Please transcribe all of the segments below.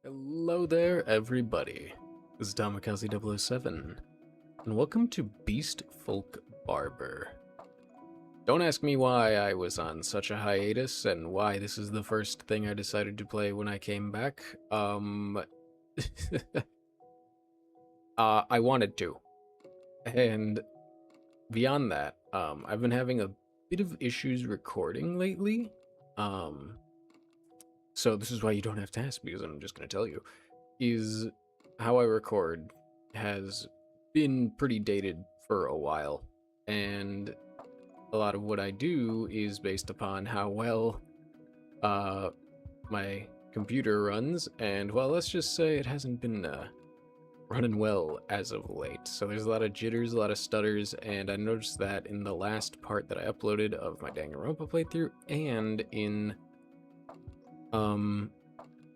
Hello there, everybody. This is Damikaze007, and welcome to Beastfolk Barber. Don't ask me why I was on such a hiatus and why this is the first thing I decided to play when I came back. I wanted to. And beyond that, I've been having a bit of issues recording lately. So this is why you don't have to ask, because I'm just going to tell you. Is how I record has been pretty dated for a while, and a lot of what I do is based upon how well my computer runs, and well, let's just say it hasn't been running well as of late. So there's a lot of jitters, a lot of stutters, and I noticed that in the last part that I uploaded of my Danganronpa playthrough, and in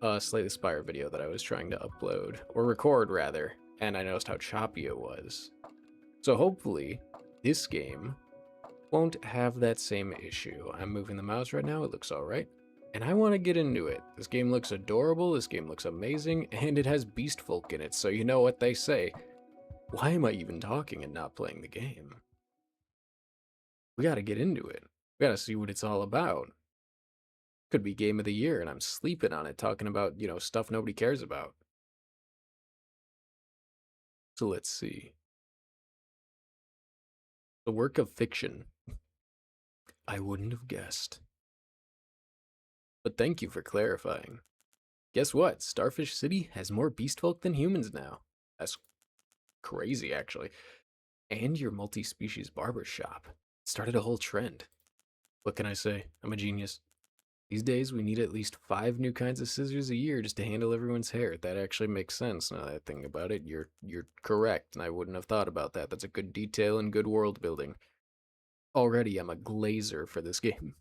a Slightly Spire video that I was trying to upload, or record rather, and I noticed how choppy it was. So hopefully, this game won't have that same issue. I'm moving the mouse right now, it looks alright, and I want to get into it. This game looks adorable, this game looks amazing, and it has Beastfolk in it, so you know what they say. Why am I even talking and not playing the game? We gotta get into it. We gotta see what it's all about. Could be game of the year, and I'm sleeping on it, talking about, stuff nobody cares about. So let's see. The work of fiction. I wouldn't have guessed. But thank you for clarifying. Guess what? Starfish City has more beastfolk than humans now. That's crazy, actually. And your multi-species barber shop. Started a whole trend. What can I say? I'm a genius. These days, we need at least 5 new kinds of scissors a year just to handle everyone's hair. That actually makes sense now that I think about it. You're correct, and I wouldn't have thought about that. That's a good detail and good world building. Already, I'm a glazer for this game.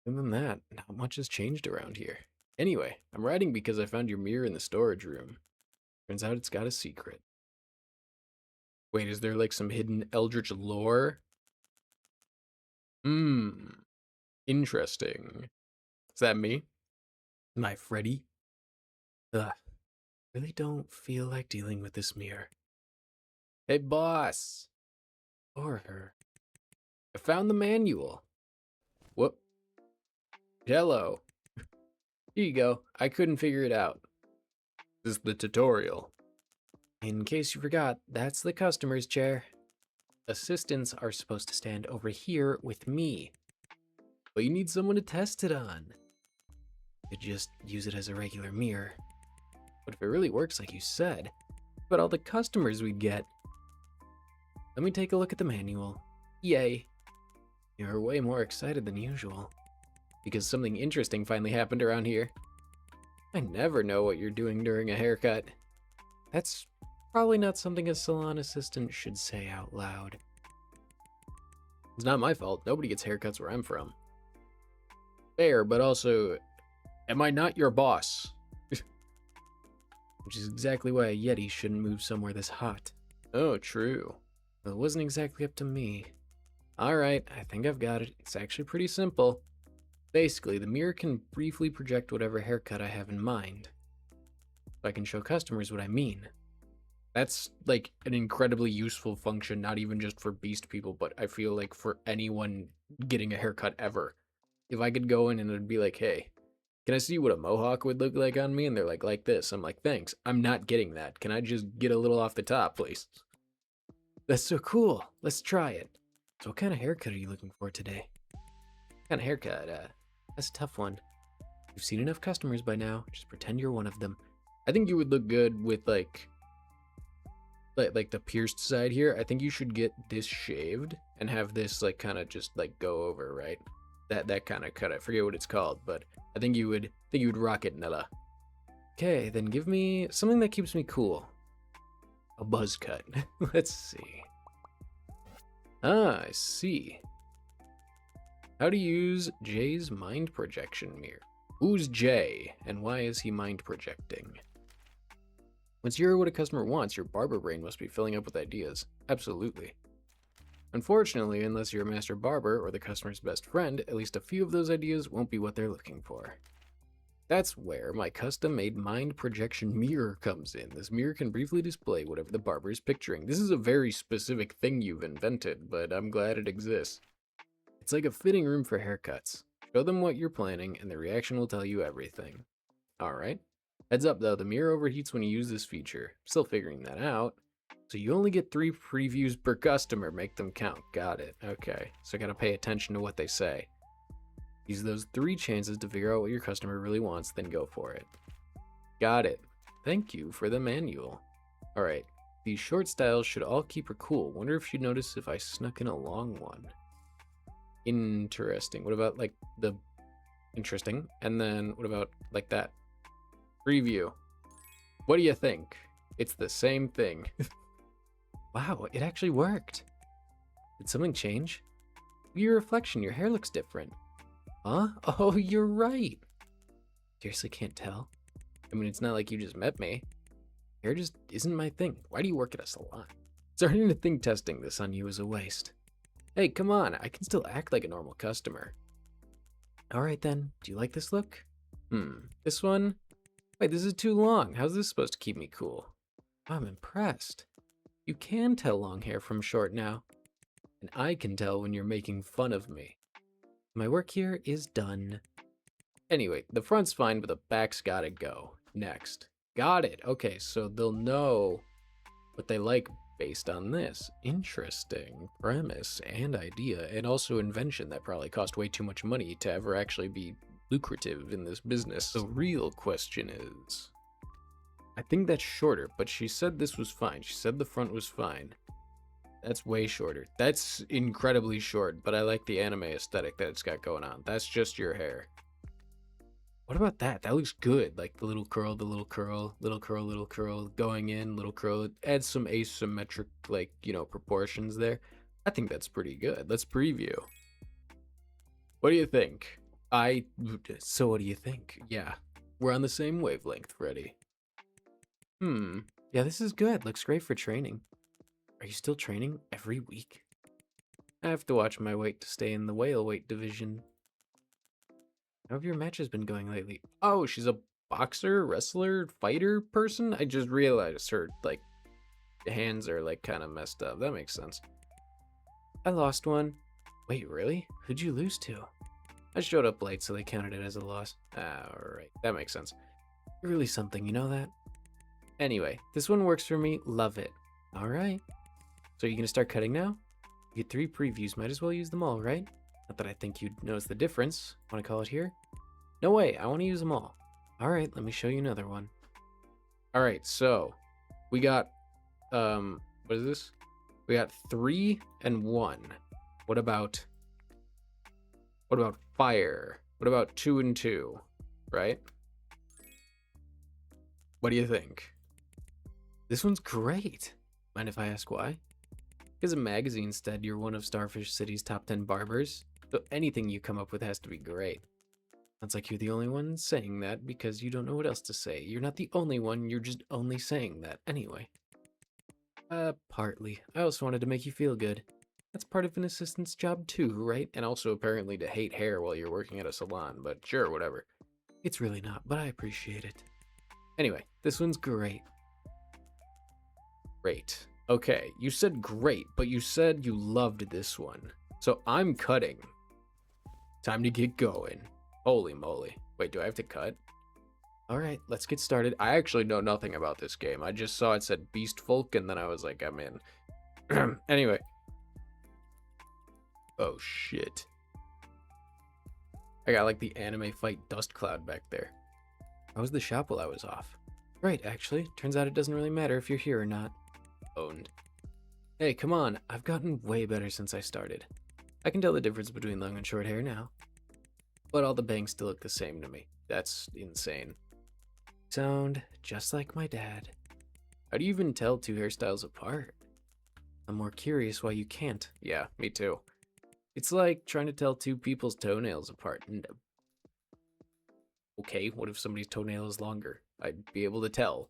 Other than that, not much has changed around here. Anyway, I'm writing because I found your mirror in the storage room. Turns out it's got a secret. Wait, is there like some hidden eldritch lore? Interesting. Is that me? Am I Freddy? Ugh, really don't feel like dealing with this mirror. Hey, boss! Or her. I found the manual. Whoop. Hello. Here you go. I couldn't figure it out. This is the tutorial. In case you forgot, that's the customer's chair. Assistants are supposed to stand over here with me. But you need someone to test it on. You could just use it as a regular mirror. But if it really works like you said, but all the customers we'd get. Let me take a look at the manual. Yay. You're way more excited than usual. Because something interesting finally happened around here. I never know what you're doing during a haircut. That's probably not something a salon assistant should say out loud. It's not my fault. Nobody gets haircuts where I'm from. Fair, but also, am I not your boss? Which is exactly why a Yeti shouldn't move somewhere this hot. Oh, true. Well, it wasn't exactly up to me. Alright, I think I've got it. It's actually pretty simple. Basically, the mirror can briefly project whatever haircut I have in mind. So I can show customers what I mean. That's like an incredibly useful function, not even just for beast people, but I feel like for anyone getting a haircut ever. If I could go in and it'd be like, hey, can I see what a mohawk would look like on me? And they're like this. I'm like, thanks. I'm not getting that. Can I just get a little off the top, please? That's so cool. Let's try it. So what kind of haircut are you looking for today? What kind of haircut? That's a tough one. You've seen enough customers by now. Just pretend you're one of them. I think you would look good with like the pierced side here. I think you should get this shaved and have this like kind of just like go over, right? That kind of cut. I forget what it's called, but I think you would rock it, Nella. Okay, then give me something that keeps me cool. A buzz cut. Let's see. Ah, I see. How to use Jay's mind projection mirror. Who's Jay, and why is he mind projecting? Once you hear what a customer wants, your barber brain must be filling up with ideas. Absolutely. Unfortunately, unless you're a master barber or the customer's best friend, at least a few of those ideas won't be what they're looking for. That's where my custom-made mind projection mirror comes in. This mirror can briefly display whatever the barber is picturing. This is a very specific thing you've invented, but I'm glad it exists. It's like a fitting room for haircuts. Show them what you're planning, and the reaction will tell you everything. Alright. Heads up though, the mirror overheats when you use this feature. Still figuring that out. So you only get 3 previews per customer, make them count. Got it. Okay, so I gotta pay attention to what they say. Use those 3 chances to figure out what your customer really wants, then go for it. Got it. Thank you for the manual. Alright, these short styles should all keep her cool. Wonder if she'd notice if I snuck in a long one. Interesting. What about like the interesting? And then what about like that? Preview. What do you think? It's the same thing. Wow, it actually worked. Did something change? Your reflection, your hair looks different. Huh? Oh, you're right. Seriously can't tell. I mean, it's not like you just met me. Hair just isn't my thing. Why do you work at a salon? Starting to think testing this on you is a waste. Hey, come on, I can still act like a normal customer. Alright then, do you like this look? This one? Wait, this is too long. How's this supposed to keep me cool? I'm impressed. You can tell long hair from short now. And I can tell when you're making fun of me. My work here is done. Anyway, the front's fine, but the back's gotta go. Next. Got it. Okay, so they'll know what they like based on this. Interesting premise and idea, and also invention that probably cost way too much money to ever actually be lucrative in this business. The real question is, I think that's shorter, but she said this was fine. She said the front was fine. That's way shorter. That's incredibly short, but I like the anime aesthetic that it's got going on. That's just your hair. What about that? That looks good. Like the little curl, the little curl, little curl, little curl, going in, little curl. It adds some asymmetric, like, you know, proportions there. I think that's pretty good. Let's preview. What do you think? So what do you think? Yeah, we're on the same wavelength, Freddy. Yeah, this is good. Looks great for training. Are you still training every week? I have to watch my weight to stay in the whale weight division. How have your matches been going lately? Oh, she's a boxer, wrestler, fighter person? I just realized her, like, hands are, like, kind of messed up. That makes sense. I lost one. Wait, really? Who'd you lose to? I showed up late, so they counted it as a loss. Alright, that makes sense. You're really something, you know that? Anyway, this one works for me. Love it. Alright. So you gonna start cutting now? You get 3 previews, might as well use them all, right? Not that I think you'd notice the difference. Want to call it here? No way, I want to use them all. Alright, let me show you another one. Alright, so we got, what is this? We got 3 and 1. What about fire? What about 2 and 2, right? What do you think? This one's great. Mind if I ask why? Because a magazine said you're one of Starfish City's top 10 barbers, so anything you come up with has to be great. Sounds like you're the only one saying that because you don't know what else to say. You're not the only one, you're just only saying that anyway. Partly. I also wanted to make you feel good. That's part of an assistant's job too, right? And also apparently to hate hair while you're working at a salon, but sure, whatever. It's really not, but I appreciate it. Anyway, this one's great. Great. Okay, you said great, but you said you loved this one. So I'm cutting. Time to get going. Holy moly. Wait, do I have to cut? Alright, let's get started. I actually know nothing about this game. I just saw it said Beastfolk, and then I was like, I'm in. Anyway. Oh, shit. I got like the anime fight dust cloud back there. How was the shop while I was off? Right, actually. Turns out it doesn't really matter if you're here or not. Owned. Hey, come on. I've gotten way better since I started. I can tell the difference between long and short hair now. But all the bangs still look the same to me. That's insane. Sound just like my dad. How do you even tell 2 hairstyles apart? I'm more curious why you can't. Yeah, me too. It's like trying to tell 2 people's toenails apart. Okay, what if somebody's toenail is longer? I'd be able to tell.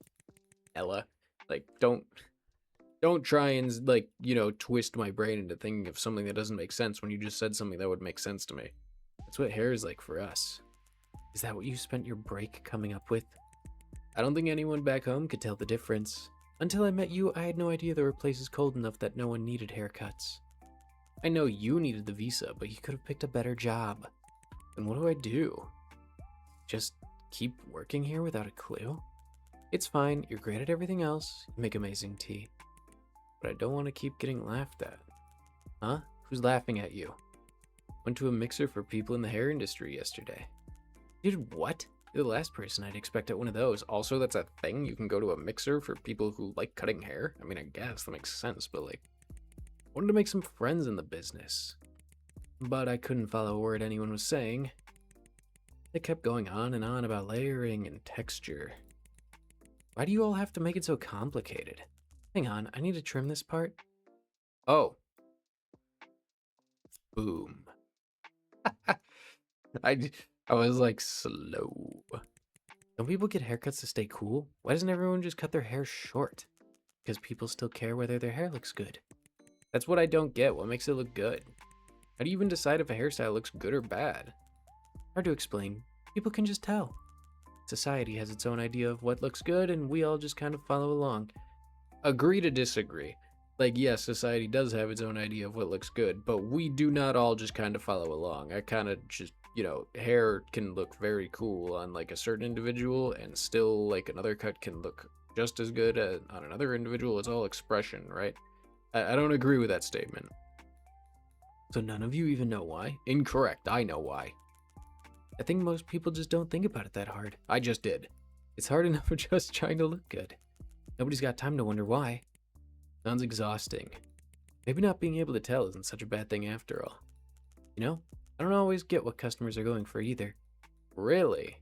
Ella, like, don't try and, like, you know, twist my brain into thinking of something that doesn't make sense when you just said something that would make sense to me. That's what hair is like for us. Is that what you spent your break coming up with? I don't think anyone back home could tell the difference. Until I met you, I had no idea there were places cold enough that no one needed haircuts. I know you needed the visa, but you could have picked a better job. And what do I do? Just keep working here without a clue? It's fine, you're great at everything else, you make amazing tea. But I don't want to keep getting laughed at. Huh? Who's laughing at you? Went to a mixer for people in the hair industry yesterday. You did what? You're the last person I'd expect at one of those. Also, that's a thing? You can go to a mixer for people who like cutting hair? I mean, I guess that makes sense, but like, wanted to make some friends in the business. But I couldn't follow a word anyone was saying. They kept going on and on about layering and texture. Why do you all have to make it so complicated? Hang on, I need to trim this part. Oh. Boom. I was like slow. Don't people get haircuts to stay cool? Why doesn't everyone just cut their hair short? Because people still care whether their hair looks good. That's what I don't get. What makes it look good? How do you even decide if a hairstyle looks good or bad? Hard to explain. People can just tell. Society has its own idea of what looks good, and we all just kind of follow along. Agree to disagree. Like, yes, society does have its own idea of what looks good, but we do not all just kind of follow along. I kind of just, you know, hair can look very cool on like a certain individual, and still like another cut can look just as good on another individual. It's all expression, right? I don't agree with that statement. So none of you even know why? Incorrect, I know why. I think most people just don't think about it that hard. I just did. It's hard enough for just trying to look good. Nobody's got time to wonder why. Sounds exhausting. Maybe not being able to tell isn't such a bad thing after all. You know, I don't always get what customers are going for either. Really?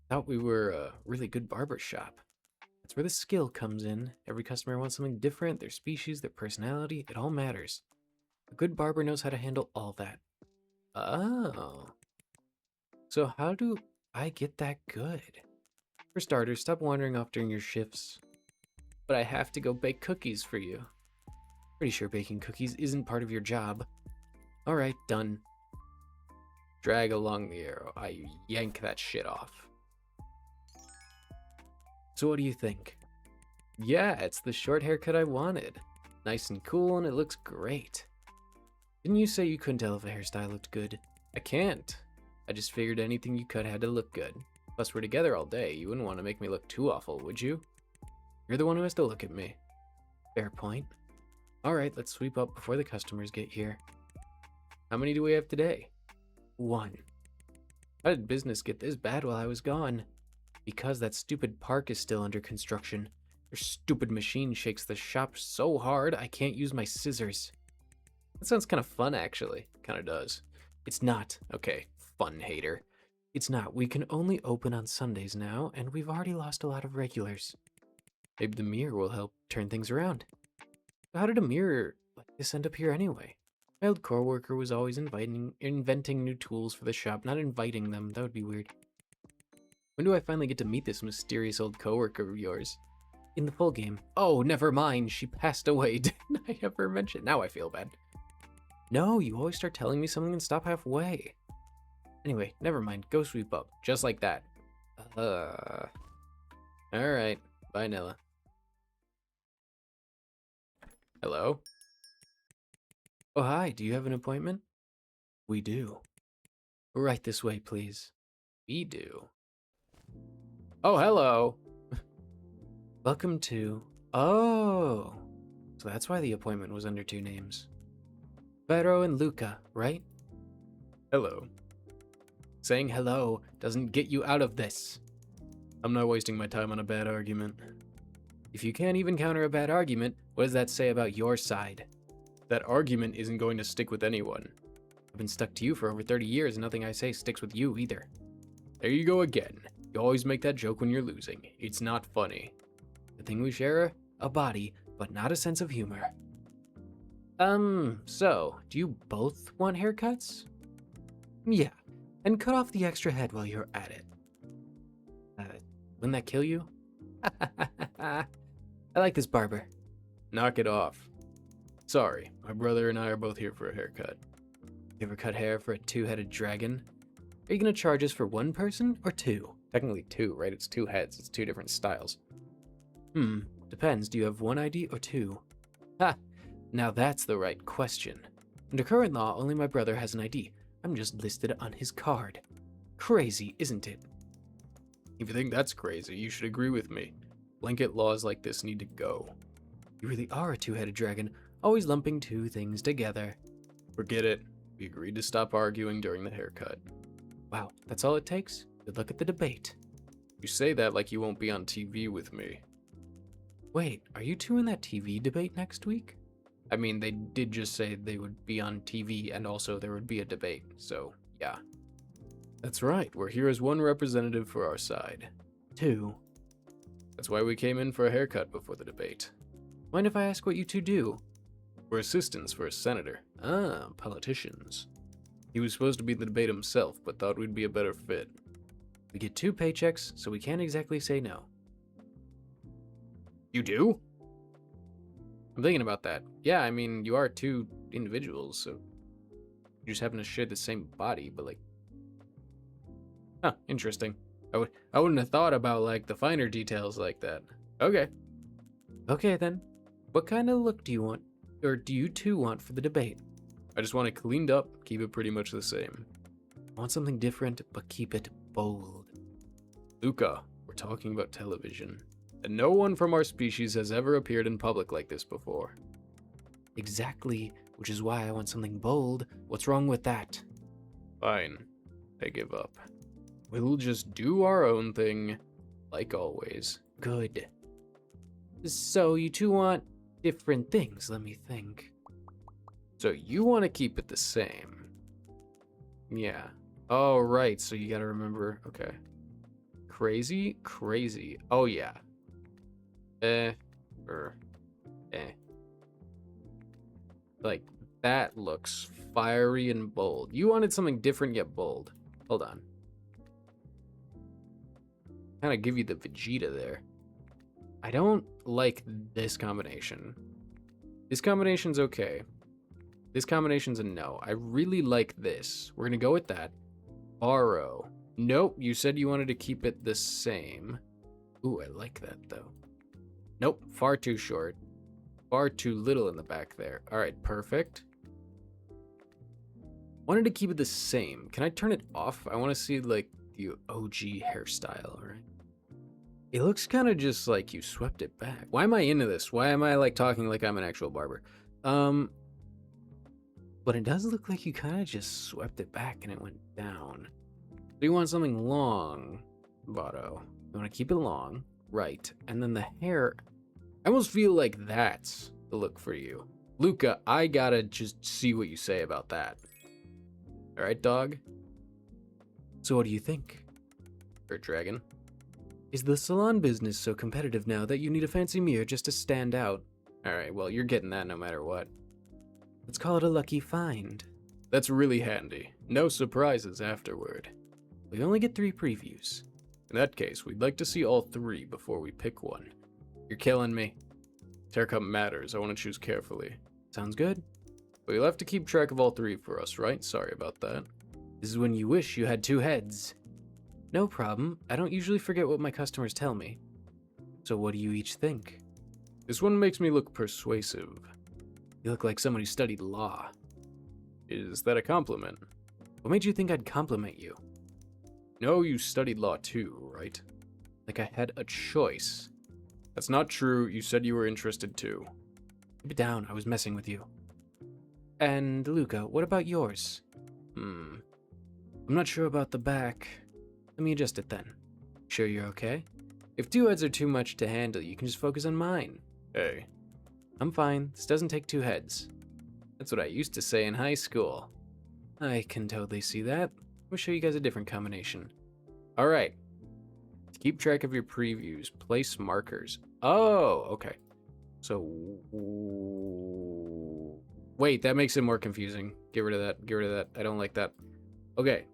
Thought we were a really good barber shop. That's where the skill comes in. Every customer wants something different, their species, their personality, it all matters. A good barber knows how to handle all that. Oh. So how do I get that good? For starters, stop wandering off during your shifts. But I have to go bake cookies for you. Pretty sure baking cookies isn't part of your job. Alright, done. Drag along the arrow. I yank that shit off. So what do you think? Yeah, it's the short haircut I wanted. Nice and cool, and it looks great. Didn't you say you couldn't tell if a hairstyle looked good? I can't. I just figured anything you cut had to look good. Plus, we're together all day. You wouldn't want to make me look too awful, would you? You're the one who has to look at me. Fair point. Alright, let's sweep up before the customers get here. How many do we have today? 1. How did business get this bad while I was gone? Because that stupid park is still under construction. Your stupid machine shakes the shop so hard I can't use my scissors. That sounds kind of fun, actually. Kind of does. It's not. Okay, fun hater. It's not. We can only open on Sundays now, and we've already lost a lot of regulars. Maybe the mirror will help turn things around. How did a mirror like this end up here anyway? My old coworker was always inventing new tools for the shop, not inviting them. That would be weird. When do I finally get to meet this mysterious old coworker of yours? In the full game. Oh, never mind. She passed away. Didn't I ever mention? Now I feel bad. No, you always start telling me something and stop halfway. Anyway, never mind. Go sweep up. Just like that. Alright. Bye, Nella. Hello? Oh, hi. Do you have an appointment? We do. Right this way, please. We do. Oh, hello. Welcome to... Oh. So that's why the appointment was under 2 names. Vero and Luca, right? Hello. Saying hello doesn't get you out of this. I'm not wasting my time on a bad argument. If you can't even counter a bad argument, what does that say about your side? That argument isn't going to stick with anyone. I've been stuck to you for over 30 years and nothing I say sticks with you either. There you go again. You always make that joke when you're losing. It's not funny. The thing we share? A body, but not a sense of humor. So, do you both want haircuts? Yeah, and cut off the extra head while you're at it. Wouldn't that kill you? I like this barber. Knock it off. Sorry, my brother and I are both here for a haircut. You ever cut hair for a 2-headed dragon? Are you gonna charge us for one person or two? Technically two, right? It's two heads. It's two different styles. Depends. Do you have one ID or two? Ha! Now that's the right question. Under current law, only my brother has an ID. I'm just listed on his card. Crazy, isn't it? If you think that's crazy, you should agree with me. Blanket laws like this need to go. You really are a two-headed dragon, always lumping two things together. Forget it. We agreed to stop arguing during the haircut. Wow, that's all it takes? Good luck at the debate. You say that like you won't be on TV with me. Wait, are you two in that TV debate next week? I mean, they did just say they would be on TV and also there would be a debate, so yeah. That's right, we're here as one representative for our side. Two. That's why we came in for a haircut before the debate. Mind if I ask what you two do? We're assistants for a senator. Ah, politicians. He was supposed to be in the debate himself, but thought we'd be a better fit. We get 2 paychecks, so we can't exactly say no. You do? I'm thinking about that. Yeah, I mean, you are 2 individuals, so you just happen to share the same body, but like... Huh, interesting. I wouldn't have thought about, like, the finer details like that. Okay. Okay, then. What kind of look do you want, or do you two want for the debate? I just want it cleaned up, keep it pretty much the same. I want something different, but keep it bold. Luca, we're talking about television. And no one from our species has ever appeared in public like this before. Exactly, which is why I want something bold. What's wrong with that? Fine. I give up. We'll just do our own thing, like always. Good. So you two want different things, let me think. So you want to keep it the same. Yeah. Oh, right, so you gotta remember, okay. Crazy, crazy. Oh, yeah. Like, that looks fiery and bold. You wanted something different yet bold. Hold on. Kind of give you the Vegeta there. I don't like this combination. This combination's okay. This combination's a no. I really like this. We're gonna go with that. Borrow. Nope, you said you wanted to keep it the same. Ooh, I like that though. Nope, far too short. Far too little in the back there. All right, perfect. Wanted to keep it the same. Can I turn it off? I want to see like the OG hairstyle, all right? It looks kind of just like you swept it back. Why am I into this? Why am I like talking like I'm an actual barber? But it does look like you kind of just swept it back and it went down. So you want something long, Votto. You want to keep it long, right? And then the hair, I almost feel like that's the look for you. Luca, I gotta just see what you say about that. All right, dog? So what do you think? Or dragon? Is the salon business so competitive now that you need a fancy mirror just to stand out? All right, well, you're getting that no matter what. Let's call it a lucky find. That's really handy. No surprises afterward. We only get 3 previews. In that case, we'd like to see all 3 before we pick one. You're killing me. Haircut matters. I want to choose carefully. Sounds good. But you'll have to keep track of all 3 for us, right? Sorry about that. This is when you wish you had 2 heads. No problem. I don't usually forget what my customers tell me. So what do you each think? This one makes me look persuasive. You look like someone who studied law. Is that a compliment? What made you think I'd compliment you? No, you studied law too, right? Like I had a choice. That's not true. You said you were interested too. Keep it down. I was messing with you. And Luca, what about yours? I'm not sure about the back. Let me adjust it then. Sure you're okay? If 2 heads are too much to handle, you can just focus on mine. Hey. I'm fine. This doesn't take 2 heads. That's what I used to say in high school. I can totally see that. We'll show you guys a different combination. Alright. To keep track of your previews, place markers. Oh, okay. So... Wait, that makes it more confusing. Get rid of that. Get rid of that. I don't like that. Okay.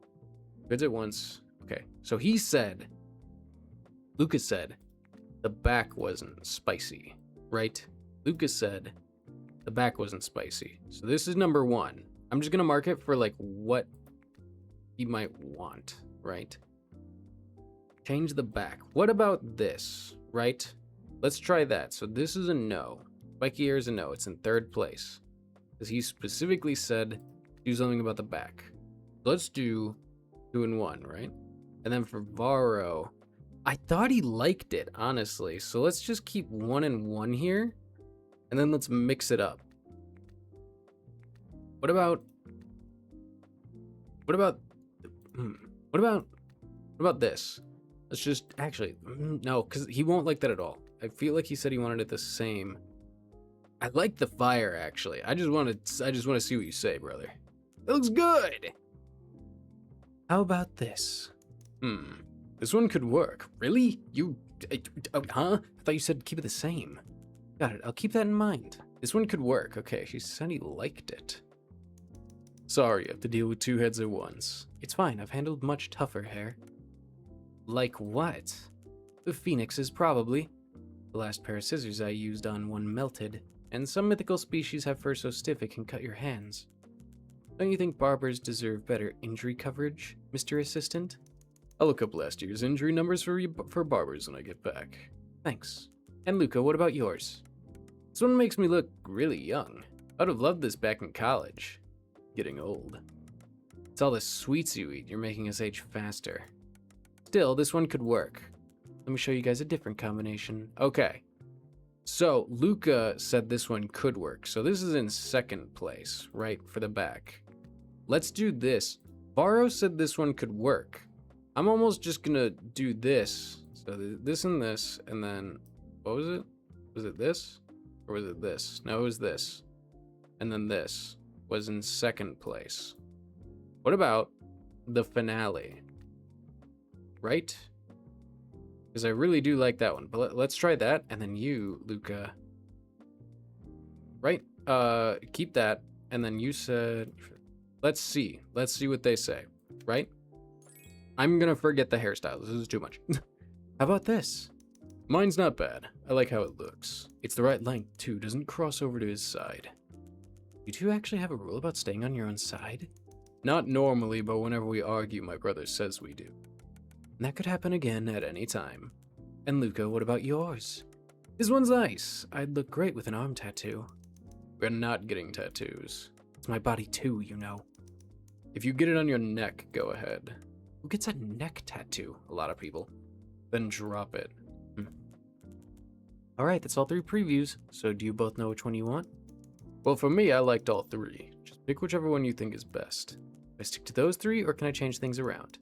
Bids at once. Okay. So he said... Lucas said... The back wasn't spicy. Right? Lucas said... The back wasn't spicy. So this is number 1. I'm just gonna mark it for like what he might want, right? Change the back. What about this, right? Let's try that. So this is a no. Spiky hair is a no. It's in 3rd place. Because he specifically said do something about the back. Let's do 2 and 1, right? And then for Varro, I thought he liked it, honestly. So let's just keep 1 and 1 here. And then let's mix it up. What about this? Let's just, actually, no, because he won't like that at all. I feel like he said he wanted it the same. I like the fire, actually. I just want to see what you say, brother. It looks good. How about this? This one could work. Really? Huh? I thought you said keep it the same. Got it. I'll keep that in mind. This one could work. Okay, she said he liked it. Sorry, you have to deal with 2 heads at once. It's fine. I've handled much tougher hair. Like what? The phoenixes, probably. The last pair of scissors I used on one melted, and some mythical species have fur so stiff it can cut your hands. Don't you think barbers deserve better injury coverage, Mr. Assistant? I'll look up last year's injury numbers for barbers when I get back. Thanks. And Luca, what about yours? This one makes me look really young. I'd have loved this back in college. Getting old. It's all the sweets you eat. You're making us age faster. Still, this one could work. Let me show you guys a different combination. Okay. So, Luca said this one could work. So this is in 2nd place, right, for the back. Let's do this. Varro said this one could work. I'm almost just gonna do this. So this, and then, what was it? Was it this? Or was it this? No, it was this. And then this was in 2nd place. What about the finale? Right? Because I really do like that one. But let's try that. And then you, Luca. Right? Keep that. And then you said, let's see. Let's see what they say. Right? I'm gonna forget the hairstyle. This is too much. How about this? Mine's not bad. I like how it looks. It's the right length, too. Doesn't cross over to his side. You two actually have a rule about staying on your own side? Not normally, but whenever we argue, my brother says we do. And that could happen again at any time. And Luca, what about yours? This one's nice. I'd look great with an arm tattoo. We're not getting tattoos. It's my body too, you know. If you get it on your neck, go ahead. Who gets a neck tattoo? A lot of people. Then drop it. Alright, that's all 3 previews. So do you both know which one you want? Well, for me, I liked all 3. Just pick whichever one you think is best. Do I stick to those 3, or can I change things around?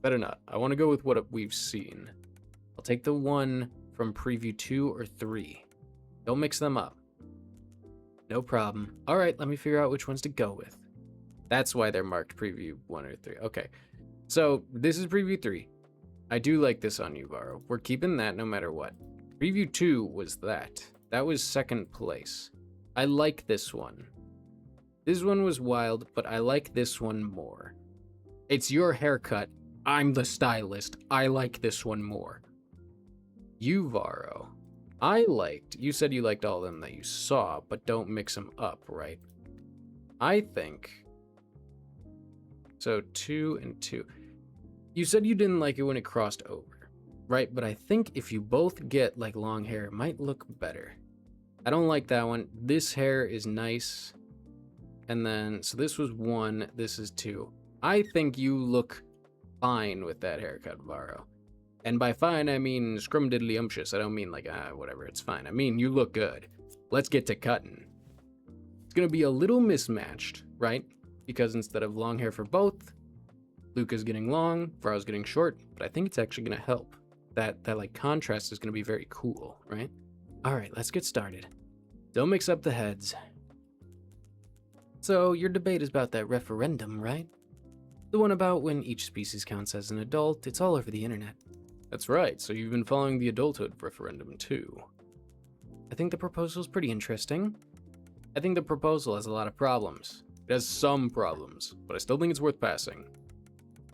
Better not. I want to go with what we've seen. I'll take the one from preview 2 or 3. Don't mix them up. No problem. Alright, let me figure out which ones to go with. That's why they're marked preview 1 or 3. Okay. So, this is preview 3. I do like this on you, Varro. We're keeping that no matter what. Preview 2 was that. That was 2nd place. I like this one. This one was wild, but I like this one more. It's your haircut. I'm the stylist. I like this one more. You, Varro. You said you liked all of them that you saw, but don't mix them up, right? I think. So 2 and 2. You said you didn't like it when it crossed over, right? But I think if you both get like long hair, it might look better. I don't like that one. This hair is nice. And then, so this was 1, this is 2. I think you look fine with that haircut, Varro. And by fine, I mean scrumdiddlyumptious. I don't mean like, whatever, it's fine. I mean, you look good. Let's get to cutting. It's gonna be a little mismatched, right? Because instead of long hair for both, Luca's getting long, Varro's getting short, but I think it's actually gonna help. That like contrast is gonna be very cool, right? All right, let's get started. Don't mix up the heads. So your debate is about that referendum, right? The one about when each species counts as an adult. It's all over the internet. That's right, so you've been following the adulthood referendum too. I think the proposal's pretty interesting. I think the proposal has a lot of problems. It has some problems, but I still think it's worth passing.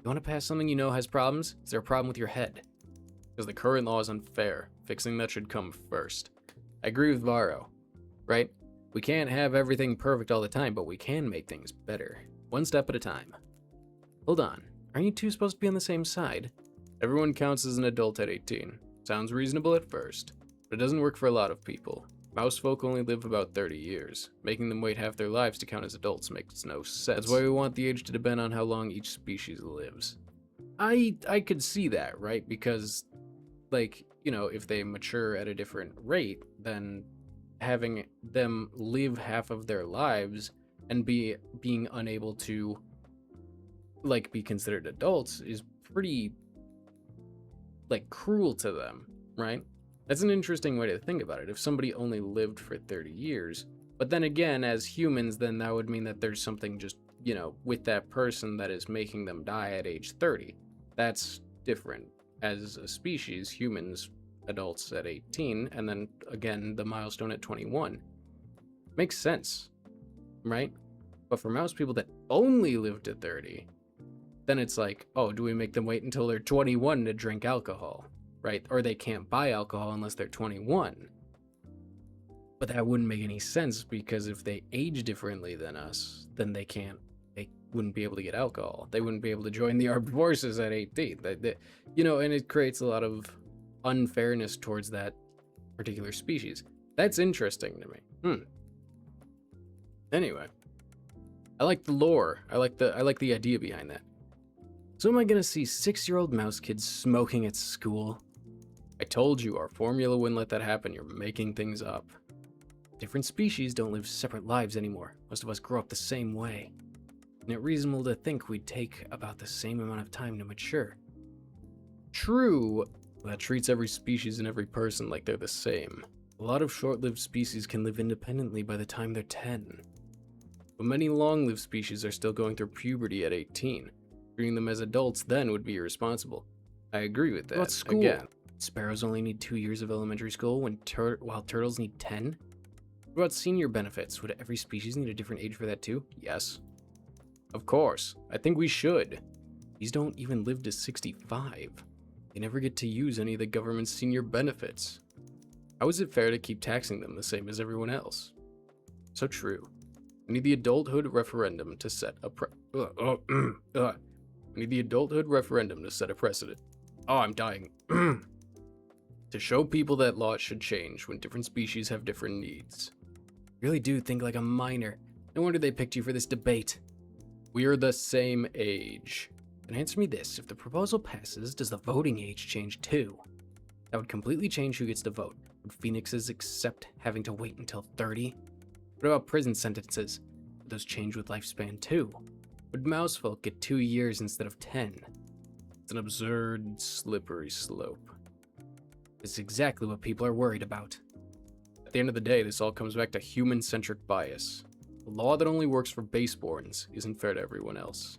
You want to pass something you know has problems? Is there a problem with your head? Because the current law is unfair. Fixing that should come first. I agree with Varro, right? We can't have everything perfect all the time, but we can make things better. One step at a time. Hold on. Aren't you two supposed to be on the same side? Everyone counts as an adult at 18. Sounds reasonable at first, but it doesn't work for a lot of people. Mouse folk only live about 30 years. Making them wait half their lives to count as adults makes no sense. That's why we want the age to depend on how long each species lives. I could see that, right? Because, like, you know, if they mature at a different rate, then having them live half of their lives and being unable to, like, be considered adults is pretty, like, cruel to them, right? That's an interesting way to think about it. If somebody only lived for 30 years, but then again, as humans, then that would mean that there's something just, you know, with that person that is making them die at age 30. That's different. As a species, humans, adults at 18, and then again, the milestone at 21. Makes sense, right? But for mouse people that only live to 30, then it's like, oh, do we make them wait until they're 21 to drink alcohol, right? Or they can't buy alcohol unless they're 21. But that wouldn't make any sense, because if they age differently than us, then they wouldn't be able to get alcohol. They wouldn't be able to join the armed forces at 18. You know, and it creates a lot of unfairness towards that particular species. That's interesting to me. Anyway, I like the lore. I like the idea behind that. So am I gonna see 6-year-old mouse kids smoking at school? I told you, our formula wouldn't let that happen. You're making things up. Different species don't live separate lives anymore. Most of us grow up the same way. Isn't it reasonable to think we'd take about the same amount of time to mature? True, that treats every species and every person like they're the same. A lot of short-lived species can live independently by the time they're 10. But many long-lived species are still going through puberty at 18. Treating them as adults then would be irresponsible. I agree with that. What's school? Again, sparrows only need 2 years of elementary school while turtles need 10? What about senior benefits? Would every species need a different age for that too? Yes. Of course. I think we should. These don't even live to 65. They never get to use any of the government's senior benefits. How is it fair to keep taxing them the same as everyone else? So true. We need the adulthood referendum to set a We need the adulthood referendum to set a precedent. Oh, I'm dying. To show people that laws should change when different species have different needs. You really do think like a minor. No wonder they picked you for this debate. We're the same age. And answer me this, if the proposal passes, does the voting age change too? That would completely change who gets to vote. Would phoenixes accept having to wait until 30? What about prison sentences? Would those change with lifespan too? Would mouse folk get 2 years instead of 10? It's an absurd, slippery slope. It's exactly what people are worried about. At the end of the day, this all comes back to human-centric bias. A law that only works for baseborns isn't fair to everyone else.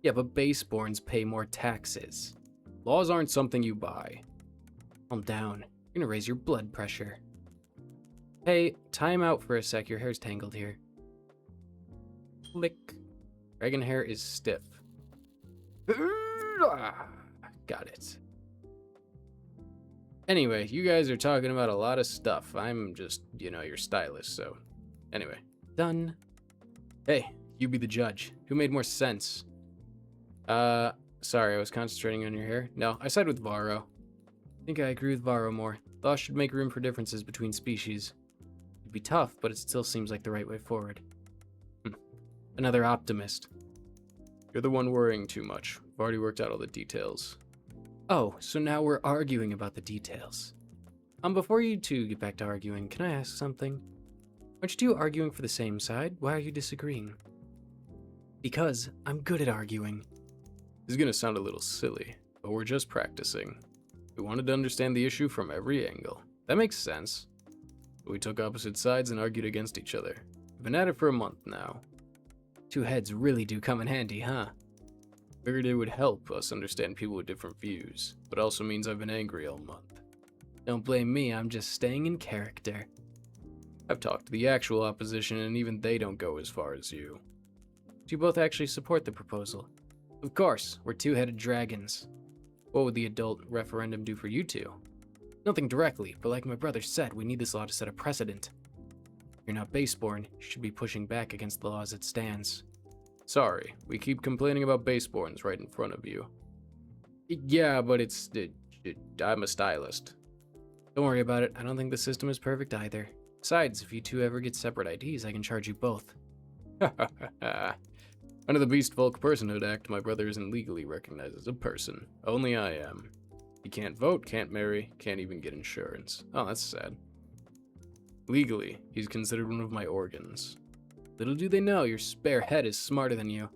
Yeah, but baseborns pay more taxes. Laws aren't something you buy. Calm down. You're gonna raise your blood pressure. Hey, time out for a sec. Your hair's tangled here. Click. Dragon hair is stiff. Got it. Anyway, you guys are talking about a lot of stuff. I'm just, you know, your stylist, so... Anyway. Done. Hey, you be the judge. Who made more sense? Sorry, I was concentrating on your hair. No, I side with Varro. I think I agree with Varro more. Law should make room for differences between species. It'd be tough, but it still seems like the right way forward. Another optimist. You're the one worrying too much. We've already worked out all the details. Oh, so now we're arguing about the details. Before you two get back to arguing, can I ask something? Aren't you two arguing for the same side? Why are you disagreeing? Because I'm good at arguing. This is gonna sound a little silly, but we're just practicing. We wanted to understand the issue from every angle. That makes sense. We took opposite sides and argued against each other. We've been at it for a month now. Two heads really do come in handy, huh? Figured it would help us understand people with different views, but also means I've been angry all month. Don't blame me, I'm just staying in character. I've talked to the actual opposition and even they don't go as far as you. Do you both actually support the proposal? Of course, we're two-headed dragons. What would the adult referendum do for you two? Nothing directly, but like my brother said, we need this law to set a precedent. If you're not baseborn, you should be pushing back against the law as it stands. Sorry, we keep complaining about baseborns right in front of you. Yeah, but I'm a stylist. Don't worry about it. I don't think the system is perfect either. Besides, if you two ever get separate IDs, I can charge you both. Under the Beastfolk Personhood Act, my brother isn't legally recognized as a person. Only I am. He can't vote, can't marry, can't even get insurance. Oh, that's sad. Legally, he's considered one of my organs. Little do they know, your spare head is smarter than you.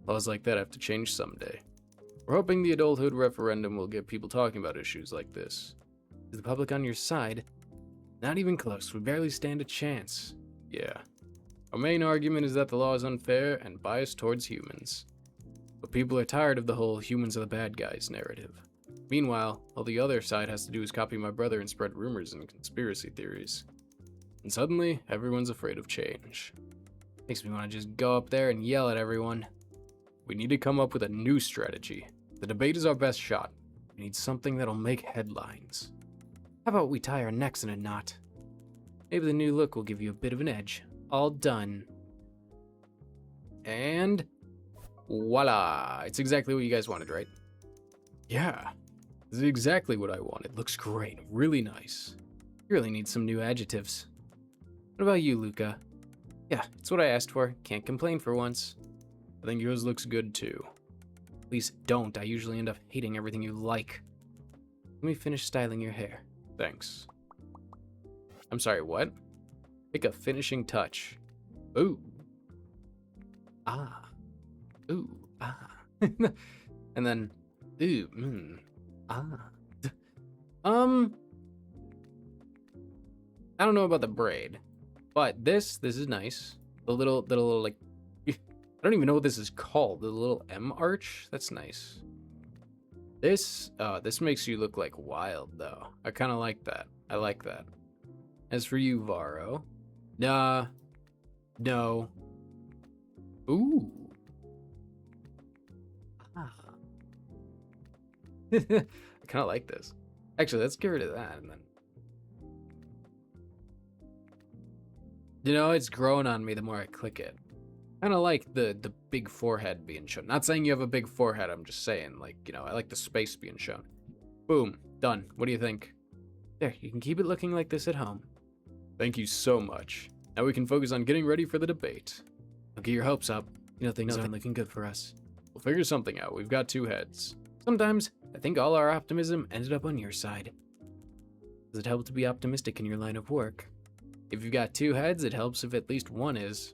Laws like that have to change someday. We're hoping the adulthood referendum will get people talking about issues like this. Is the public on your side? Not even close, we barely stand a chance. Yeah. Our main argument is that the law is unfair and biased towards humans. But people are tired of the whole humans are the bad guys narrative. Meanwhile, all the other side has to do is copy my brother and spread rumors and conspiracy theories. And suddenly, everyone's afraid of change. Makes me want to just go up there and yell at everyone. We need to come up with a new strategy. The debate is our best shot. We need something that'll make headlines. How about we tie our necks in a knot? Maybe the new look will give you a bit of an edge. All done. And voila! It's exactly what you guys wanted, right? Yeah, this is exactly what I wanted. Looks great, really nice. You really need some new adjectives. What about you, Luca? Yeah, it's what I asked for. Can't complain for once. I think yours looks good too. Please don't. I usually end up hating everything you like. Let me finish styling your hair. Thanks. I'm sorry, what? Make a finishing touch. Ooh. Ah. Ooh. Ah. And then, ooh. Ah. I don't know about the braid, but this is nice. The little like, I don't even know what this is called. The little M arch. That's nice. This makes you look like wild though. I kind of like that. I like that. As for you, Varro, no. Ooh. Ah. I kind of like this. Actually, let's get rid of that and then. You know, it's growing on me the more I click it. Kind of like the big forehead being shown. Not saying you have a big forehead, I'm just saying, like, you know, I like the space being shown. Boom, done. What do you think? There, you can keep it looking like this at home. Thank you so much. Now we can focus on getting ready for the debate. Don't get your hopes up. You know things aren't looking good for us. We'll figure something out. We've got two heads. Sometimes, I think all our optimism ended up on your side. Does it help to be optimistic in your line of work? If you've got two heads, it helps if at least one is.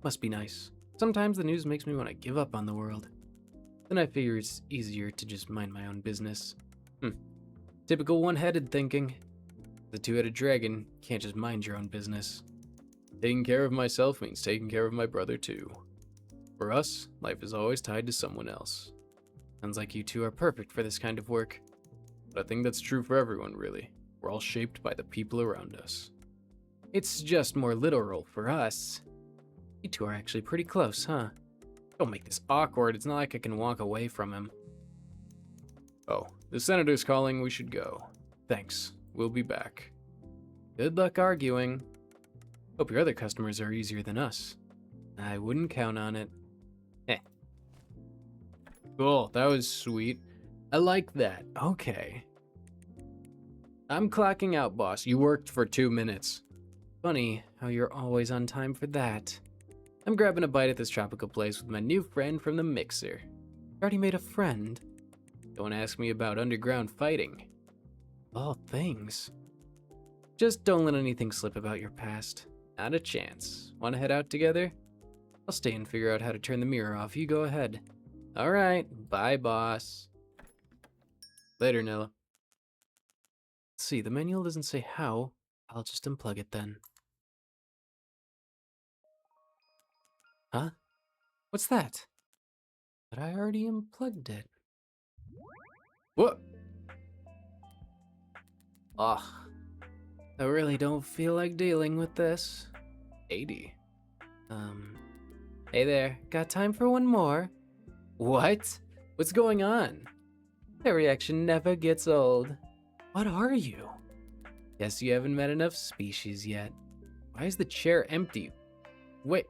Must be nice. Sometimes the news makes me want to give up on the world. Then I figure it's easier to just mind my own business. Typical one-headed thinking. The two-headed dragon can't just mind your own business. Taking care of myself means taking care of my brother too. For us, life is always tied to someone else. Sounds like you two are perfect for this kind of work. But I think that's true for everyone, really. We're all shaped by the people around us. It's just more literal for us. You two are actually pretty close, huh? Don't make this awkward. It's not like I can walk away from him. Oh, the senator's calling. We should go. Thanks. We'll be back. Good luck arguing. Hope your other customers are easier than us. I wouldn't count on it. Cool. That was sweet. I like that. Okay. I'm clocking out, boss. You worked for 2 minutes. Funny how you're always on time for that. I'm grabbing a bite at this tropical place with my new friend from the mixer. Already made a friend. Don't ask me about underground fighting. All things. Just don't let anything slip about your past. Not a chance. Want to head out together? I'll stay and figure out how to turn the mirror off. You go ahead. All right. Bye, boss. Later, Nilla. Let's see, the manual doesn't say how. I'll just unplug it then. Huh? What's that? But I already unplugged it. What? Ugh. I really don't feel like dealing with this. 80. Hey there, got time for one more? What? What's going on? That reaction never gets old. What are you? Guess you haven't met enough species yet. Why is the chair empty? Wait,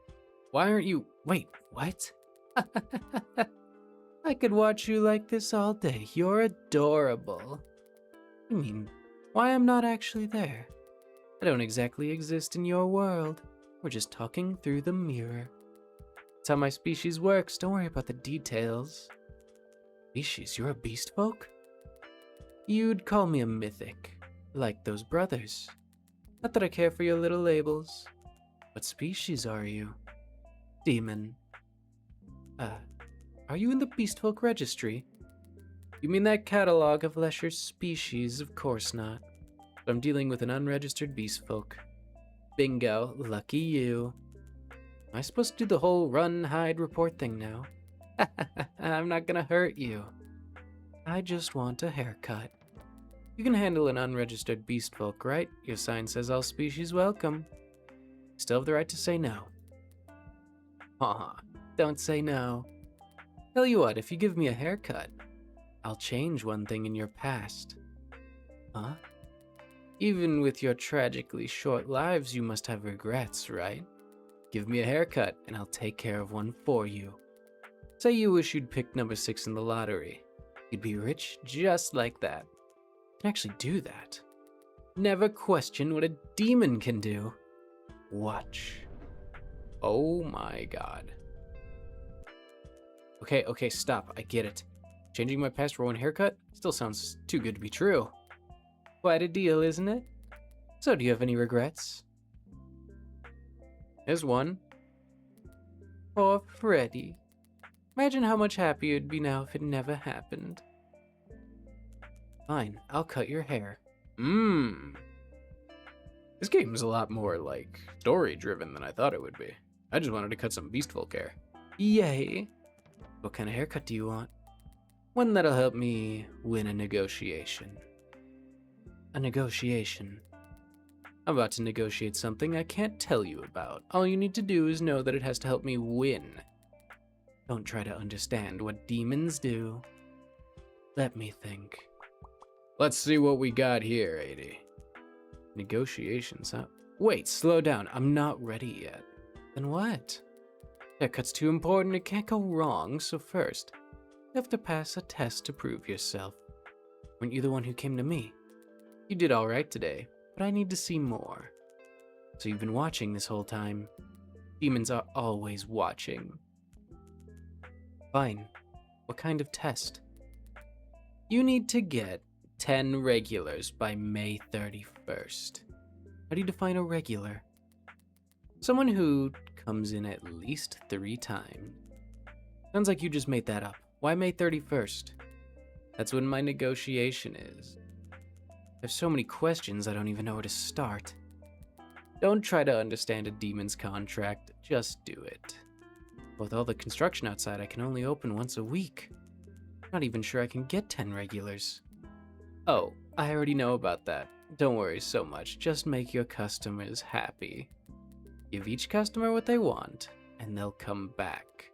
Why aren't you... Wait, what? I could watch you like this all day. You're adorable. I mean, why I'm not actually there? I don't exactly exist in your world. We're just talking through the mirror. That's how my species works. Don't worry about the details. Species? You're a beastfolk? You'd call me a mythic, like those brothers. Not that I care for your little labels. What species are you? Demon. Are you in the Beastfolk registry? You mean that catalog of lesser species? Of course not. But I'm dealing with an unregistered Beastfolk. Bingo, lucky you. Am I supposed to do the whole run, hide, report thing now? I'm not gonna hurt you. I just want a haircut. You can handle an unregistered Beastfolk, right? Your sign says all species welcome. Still have the right to say no. Aw, don't say no. Tell you what, if you give me a haircut, I'll change one thing in your past. Huh? Even with your tragically short lives, you must have regrets, right? Give me a haircut, and I'll take care of one for you. Say you wish you'd picked number 6 in the lottery. You'd be rich just like that. You can actually do that. Never question what a demon can do. Watch. Oh my god. Okay, stop. I get it. Changing my past for one haircut still sounds too good to be true. Quite a deal, isn't it? So do you have any regrets? Here's one. Poor Freddy. Imagine how much happier you'd be now if it never happened. Fine, I'll cut your hair. This game's a lot more, like, story-driven than I thought it would be. I just wanted to cut some Beastfolk hair. Yay! What kind of haircut do you want? One that'll help me win a negotiation. A negotiation? I'm about to negotiate something I can't tell you about. All you need to do is know that it has to help me win. Don't try to understand what demons do. Let me think. Let's see what we got here, 80. Negotiations, huh? Wait, slow down. I'm not ready yet. Then what? Haircut's too important. It can't go wrong. So first, you have to pass a test to prove yourself. Weren't you the one who came to me? You did all right today, but I need to see more. So you've been watching this whole time. Demons are always watching. Fine. What kind of test? You need to get 10 regulars by May 31st. How do you define a regular? Someone who comes in at least 3 times. Sounds like you just made that up. Why May 31st? That's when my negotiation is. I have so many questions I don't even know where to start. Don't try to understand a demon's contract, just do it. With all the construction outside, I can only open once a week. Not even sure I can get 10 regulars. Oh, I already know about that. Don't worry so much, just make your customers happy. Give each customer what they want, and they'll come back.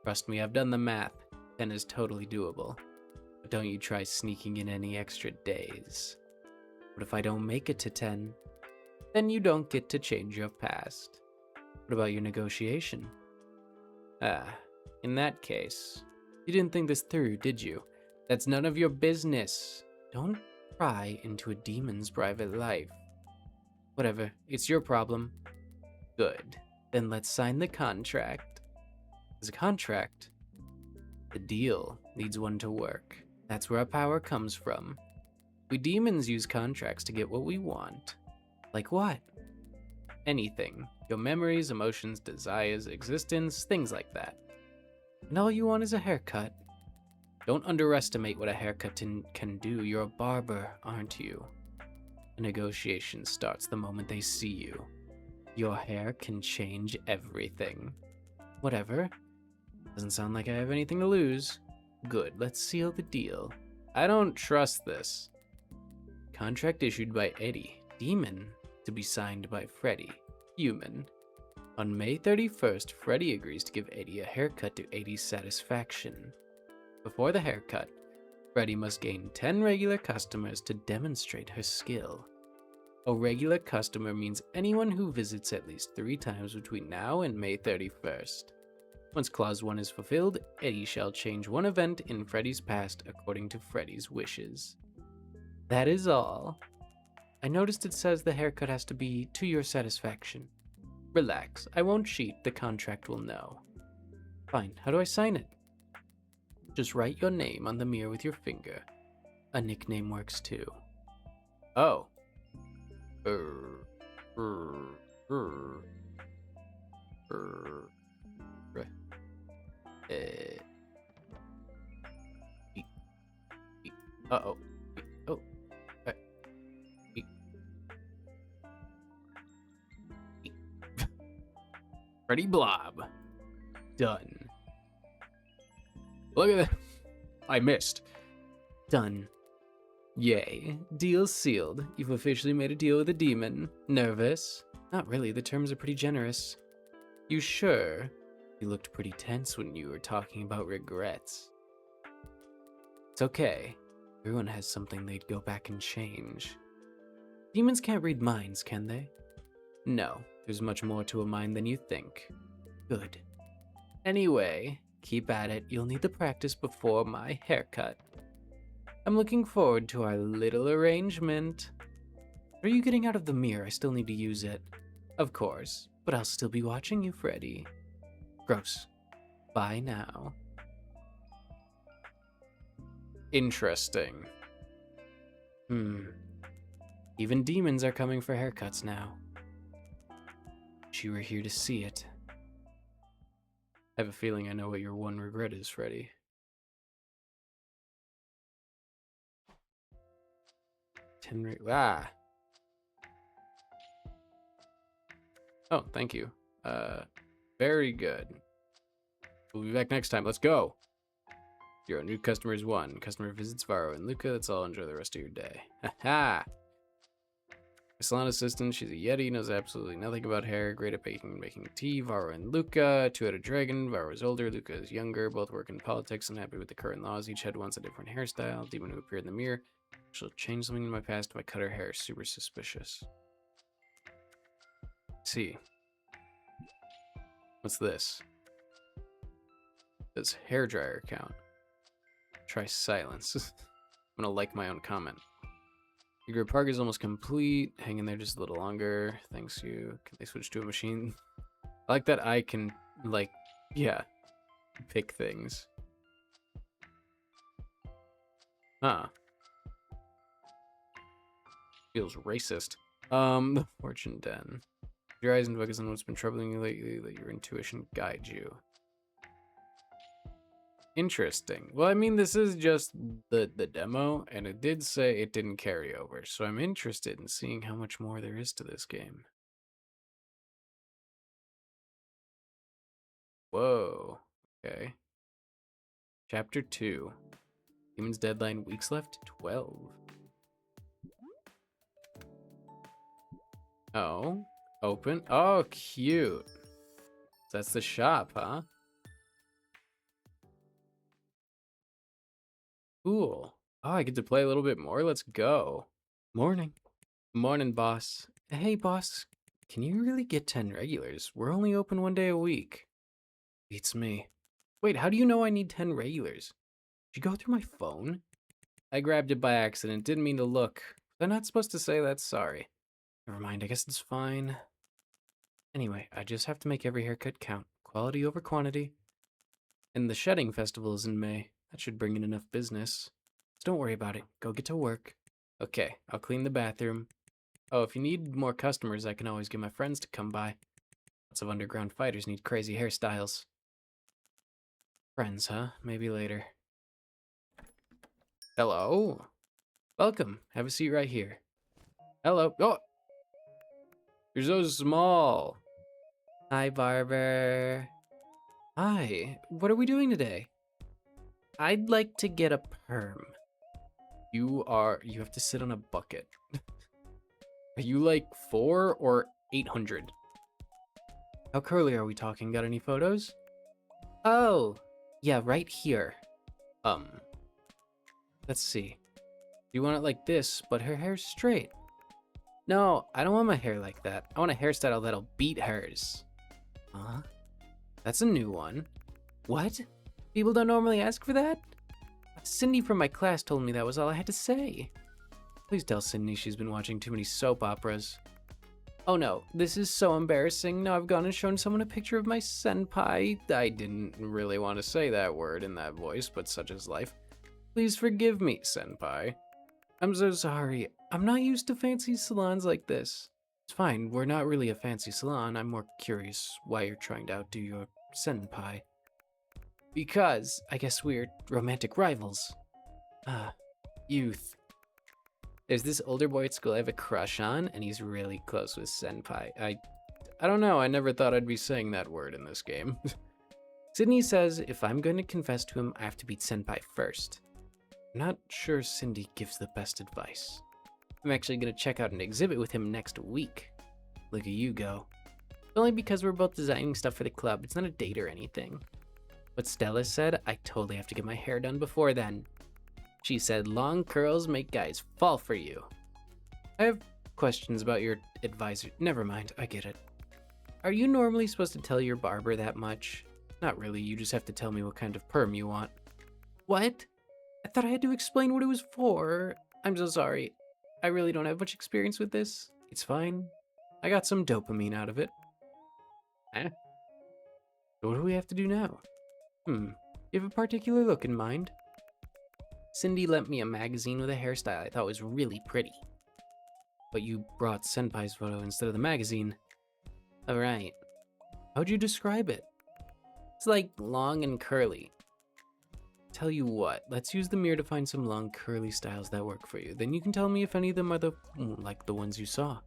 Trust me, I've done the math. 10 is totally doable. But don't you try sneaking in any extra days. What if I don't make it to 10? Then you don't get to change your past. What about your negotiation? In that case, you didn't think this through, did you? That's none of your business. Don't pry into a demon's private life. Whatever, it's your problem. Good, then let's sign the contract. As a contract, the deal needs one to work. That's where our power comes from. We demons use contracts to get what we want. Like what? Anything. Your memories, emotions, desires, existence, things like that. And all you want is a haircut. Don't underestimate what a haircut can do. You're a barber, aren't you? A negotiation starts the moment they see you. Your hair can change everything. Whatever. Doesn't sound like I have anything to lose. Good, let's seal the deal. I don't trust this. Contract issued by Eddie, demon, to be signed by Freddy, human. On May 31st, Freddy agrees to give Eddie a haircut to Eddie's satisfaction. Before the haircut, Freddy must gain 10 regular customers to demonstrate her skill. A regular customer means anyone who visits at least 3 times between now and May 31st. Once Clause 1 is fulfilled, Eddie shall change one event in Freddy's past according to Freddy's wishes. That is all. I noticed it says the haircut has to be to your satisfaction. Relax, I won't cheat, the contract will know. Fine, how do I sign it? Just write your name on the mirror with your finger. A nickname works too. Oh. Uh-oh. Oh. Freddy Blob. Done. Look at that. I missed. Done. Yay. Deal sealed. You've officially made a deal with a demon. Nervous? Not really, the terms are pretty generous. You sure? You looked pretty tense when you were talking about regrets. It's okay. Everyone has something they'd go back and change. Demons can't read minds, can they? No, there's much more to a mind than you think. Good. Anyway, keep at it. You'll need the practice before my haircut. I'm looking forward to our little arrangement. Are you getting out of the mirror? I still need to use it. Of course, but I'll still be watching you, Freddy. Gross. Bye now. Interesting. Even demons are coming for haircuts now. Wish you were here to see it. I have a feeling I know what your one regret is, Freddy. Oh, thank you. Very good. We'll be back next time. Let's go. Your new customer is 1. Customer visits Varro and Luca. That's all. Enjoy the rest of your day. Ha! Salon assistant. She's a Yeti. Knows absolutely nothing about hair. Great at making tea. Varro and Luca. 2-headed dragon. Varro is older. Luca is younger. Both work in politics and happy with the current laws. Each head wants a different hairstyle. Demon who appeared in the mirror. She'll change something in my past if I cut her hair. Super suspicious. Let's see. What's this? It says hairdryer count. Try silence. I'm gonna like my own comment. Your group park is almost complete. Hang in there just a little longer. Thanks you. Can they switch to a machine? I like that I can, like, yeah, pick things. Huh. Feels racist. The fortune den. Your eyes and focus on what's been troubling you lately. Let your intuition guide you. Interesting. Well, I mean, this is just the demo, and it did say it didn't carry over, so I'm interested in seeing how much more there is to this game. Whoa. Okay. Chapter 2. Demon's deadline, weeks left, 12. Oh. Open. Oh, cute. That's the shop, huh? Cool. Oh, I get to play a little bit more. Let's go. Morning. Morning, boss. Hey, boss. Can you really get 10 regulars? We're only open 1 day a week. Beats me. Wait, how do you know I need 10 regulars? Did you go through my phone? I grabbed it by accident. Didn't mean to look. They're not supposed to say that. Sorry. Never mind. I guess it's fine. Anyway, I just have to make every haircut count. Quality over quantity. And the shedding festival is in May. That should bring in enough business. So don't worry about it. Go get to work. Okay, I'll clean the bathroom. Oh, if you need more customers, I can always get my friends to come by. Lots of underground fighters need crazy hairstyles. Friends, huh? Maybe later. Hello? Welcome. Have a seat right here. Hello. Oh! You're so small. Hi, Barber. Hi. What are we doing today? I'd like to get a perm. You have to sit on a bucket. Are you like 4 or 800? How curly are we talking? Got any photos? Oh, yeah, right here. Let's see. You want it like this, but her hair's straight. No, I don't want my hair like that. I want a hairstyle that'll beat hers. Huh? That's a new one. What? People don't normally ask for that? Cindy from my class told me that was all I had to say. Please tell Cindy she's been watching too many soap operas. Oh no, this is so embarrassing. Now I've gone and shown someone a picture of my senpai. I didn't really want to say that word in that voice, but such is life. Please forgive me, senpai. I'm so sorry. I'm not used to fancy salons like this. It's fine, we're not really a fancy salon. I'm more curious why you're trying to outdo your senpai. Because, I guess we're romantic rivals. Youth. There's this older boy at school I have a crush on, and he's really close with senpai. I don't know, I never thought I'd be saying that word in this game. Sydney says if I'm going to confess to him, I have to beat senpai first. I'm not sure Cindy gives the best advice. I'm actually going to check out an exhibit with him next week. Look at you go. Only because we're both designing stuff for the club, it's not a date or anything. But Stella said I totally have to get my hair done before then. She said long curls make guys fall for you. I have questions about your advisor. Never mind, I get it. Are you normally supposed to tell your barber that much? Not really, you just have to tell me what kind of perm you want. What? I thought I had to explain what it was for. I'm so sorry. I really don't have much experience with this. It's fine. I got some dopamine out of it. So what do we have to do now? You have a particular look in mind? Cindy lent me a magazine with a hairstyle I thought was really pretty. But you brought senpai's photo instead of the magazine. Alright. How'd you describe it? It's like long and curly. Tell you what, let's use the mirror to find some long curly styles that work for you. Then you can tell me if any of them are like the ones you saw.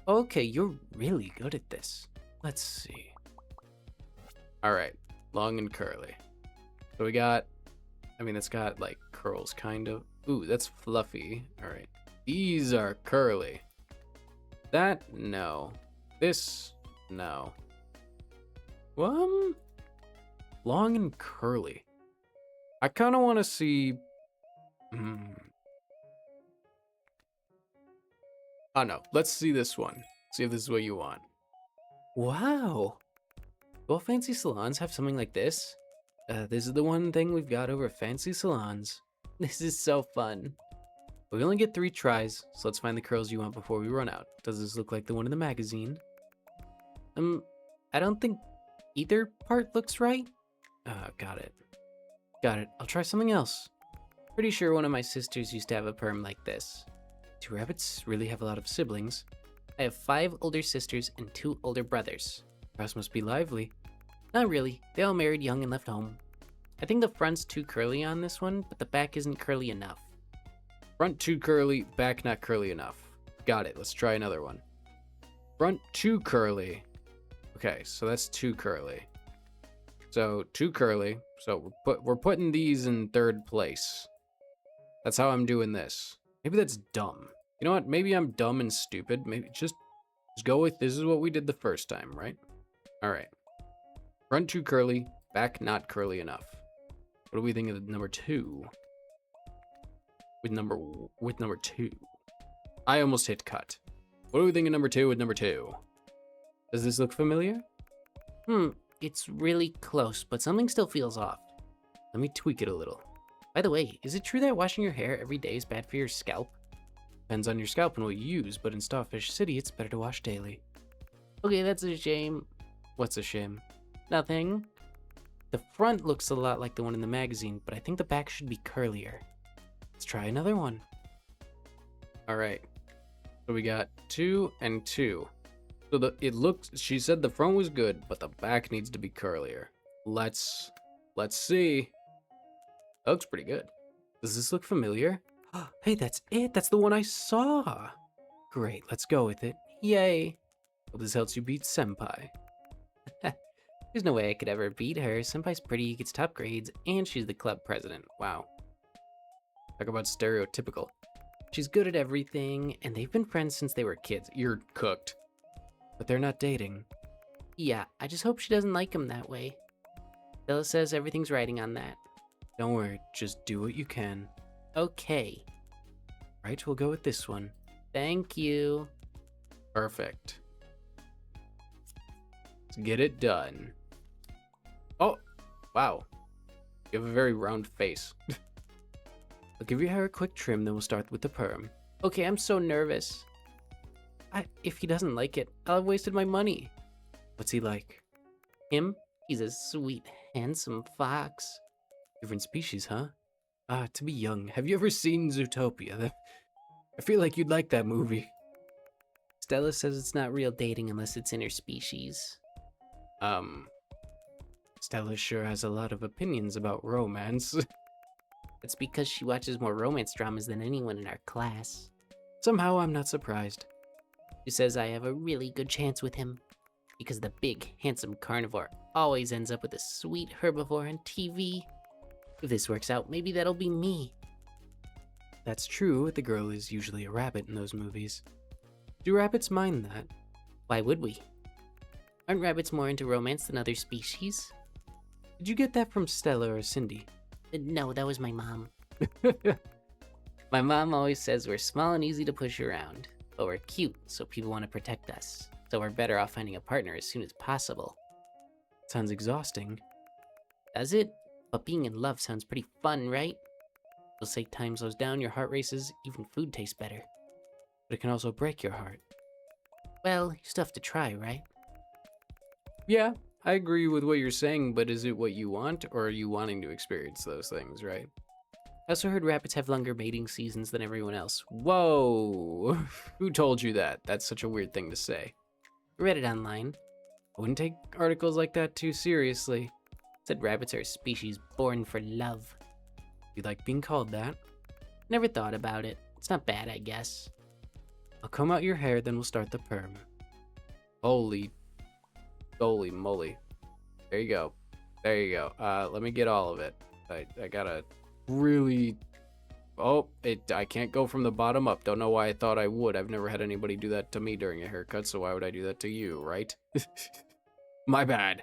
Okay, you're really good at this. Let's see. Alright, long and curly. So we got, it's got like curls kind of. Ooh, that's fluffy. Alright, these are curly. That, no. This, no. Long and curly. I kind of want to see. Oh no, let's see this one. See if this is what you want. Wow. Well, fancy salons have something like this. This is the one thing we've got over fancy salons. This is so fun. We only get 3 tries, so let's find the curls you want before we run out. Does this look like the one in the magazine? I don't think either part looks right. Got it. Got it. I'll try something else. Pretty sure one of my sisters used to have a perm like this. 2 rabbits really have a lot of siblings. I have 5 older sisters and 2 older brothers. The house must be lively. Not really. They all married young and left home. I think the front's too curly on this one, but the back isn't curly enough. Front too curly, back not curly enough. Got it. Let's try another one. Front too curly. Okay, so that's too curly. So too curly. So we're putting these in 3rd place. That's how I'm doing this. Maybe that's dumb. You know what? Maybe I'm dumb and stupid. Maybe just go with this is what we did the first time, right? All right. Front too curly, back not curly enough. What do we think of number 2? With number 2. I almost hit cut. What do we think of number 2 with number 2? Does this look familiar? It's really close, but something still feels off. Let me tweak it a little. By the way, is it true that washing your hair every day is bad for your scalp? Depends on your scalp and what you use, but in Starfish City, it's better to wash daily. Okay, that's a shame. What's a shame? Nothing. The front looks a lot like the one in the magazine, but I think the back should be curlier. Let's try another one. All right. So we got 2 and 2. So she said the front was good, but the back needs to be curlier. Let's see. That looks pretty good. Does this look familiar? Hey, that's it. That's the one I saw. Great, let's go with it. Yay. Hope this helps you beat Senpai. There's no way I could ever beat her. Senpai's pretty, gets top grades, and she's the club president. Wow. Talk about stereotypical. She's good at everything, and they've been friends since they were kids. You're cooked. But they're not dating. Yeah, I just hope she doesn't like him that way. Stella says everything's riding on that. Don't worry, just do what you can. Okay. Right, we'll go with this one. Thank you. Perfect. Let's get it done. Oh, wow. You have a very round face. I'll give your hair a quick trim, then we'll start with the perm. Okay, I'm so nervous. If he doesn't like it, I'll have wasted my money. What's he like? Him? He's a sweet, handsome fox. Different species, huh? To be young, have you ever seen Zootopia? I feel like you'd like that movie. Stella says it's not real dating unless it's interspecies. Stella sure has a lot of opinions about romance. It's because she watches more romance dramas than anyone in our class. Somehow I'm not surprised. She says I have a really good chance with him, because the big, handsome carnivore always ends up with a sweet herbivore on TV. If this works out, maybe that'll be me. That's true, the girl is usually a rabbit in those movies. Do rabbits mind that? Why would we? Aren't rabbits more into romance than other species? Did you get that from Stella or Cindy? No, that was my mom. My mom always says we're small and easy to push around, but we're cute, so people want to protect us. So we're better off finding a partner as soon as possible. Sounds exhausting. Does it? But being in love sounds pretty fun, right? You'll say time slows down, your heart races, even food tastes better. But it can also break your heart. Well, you still have to try, right? Yeah, I agree with what you're saying, but is it what you want, or are you wanting to experience those things, right? I also heard rabbits have longer mating seasons than everyone else. Whoa! Who told you that? That's such a weird thing to say. I read it online. I wouldn't take articles like that too seriously. It said rabbits are a species born for love. You like being called that? Never thought about it. It's not bad, I guess. I'll comb out your hair, then we'll start the perm. Holy moly. There you go. There you go. Let me get all of it. I gotta really... Oh, I can't go from the bottom up. Don't know why I thought I would. I've never had anybody do that to me during a haircut, so why would I do that to you, right? My bad.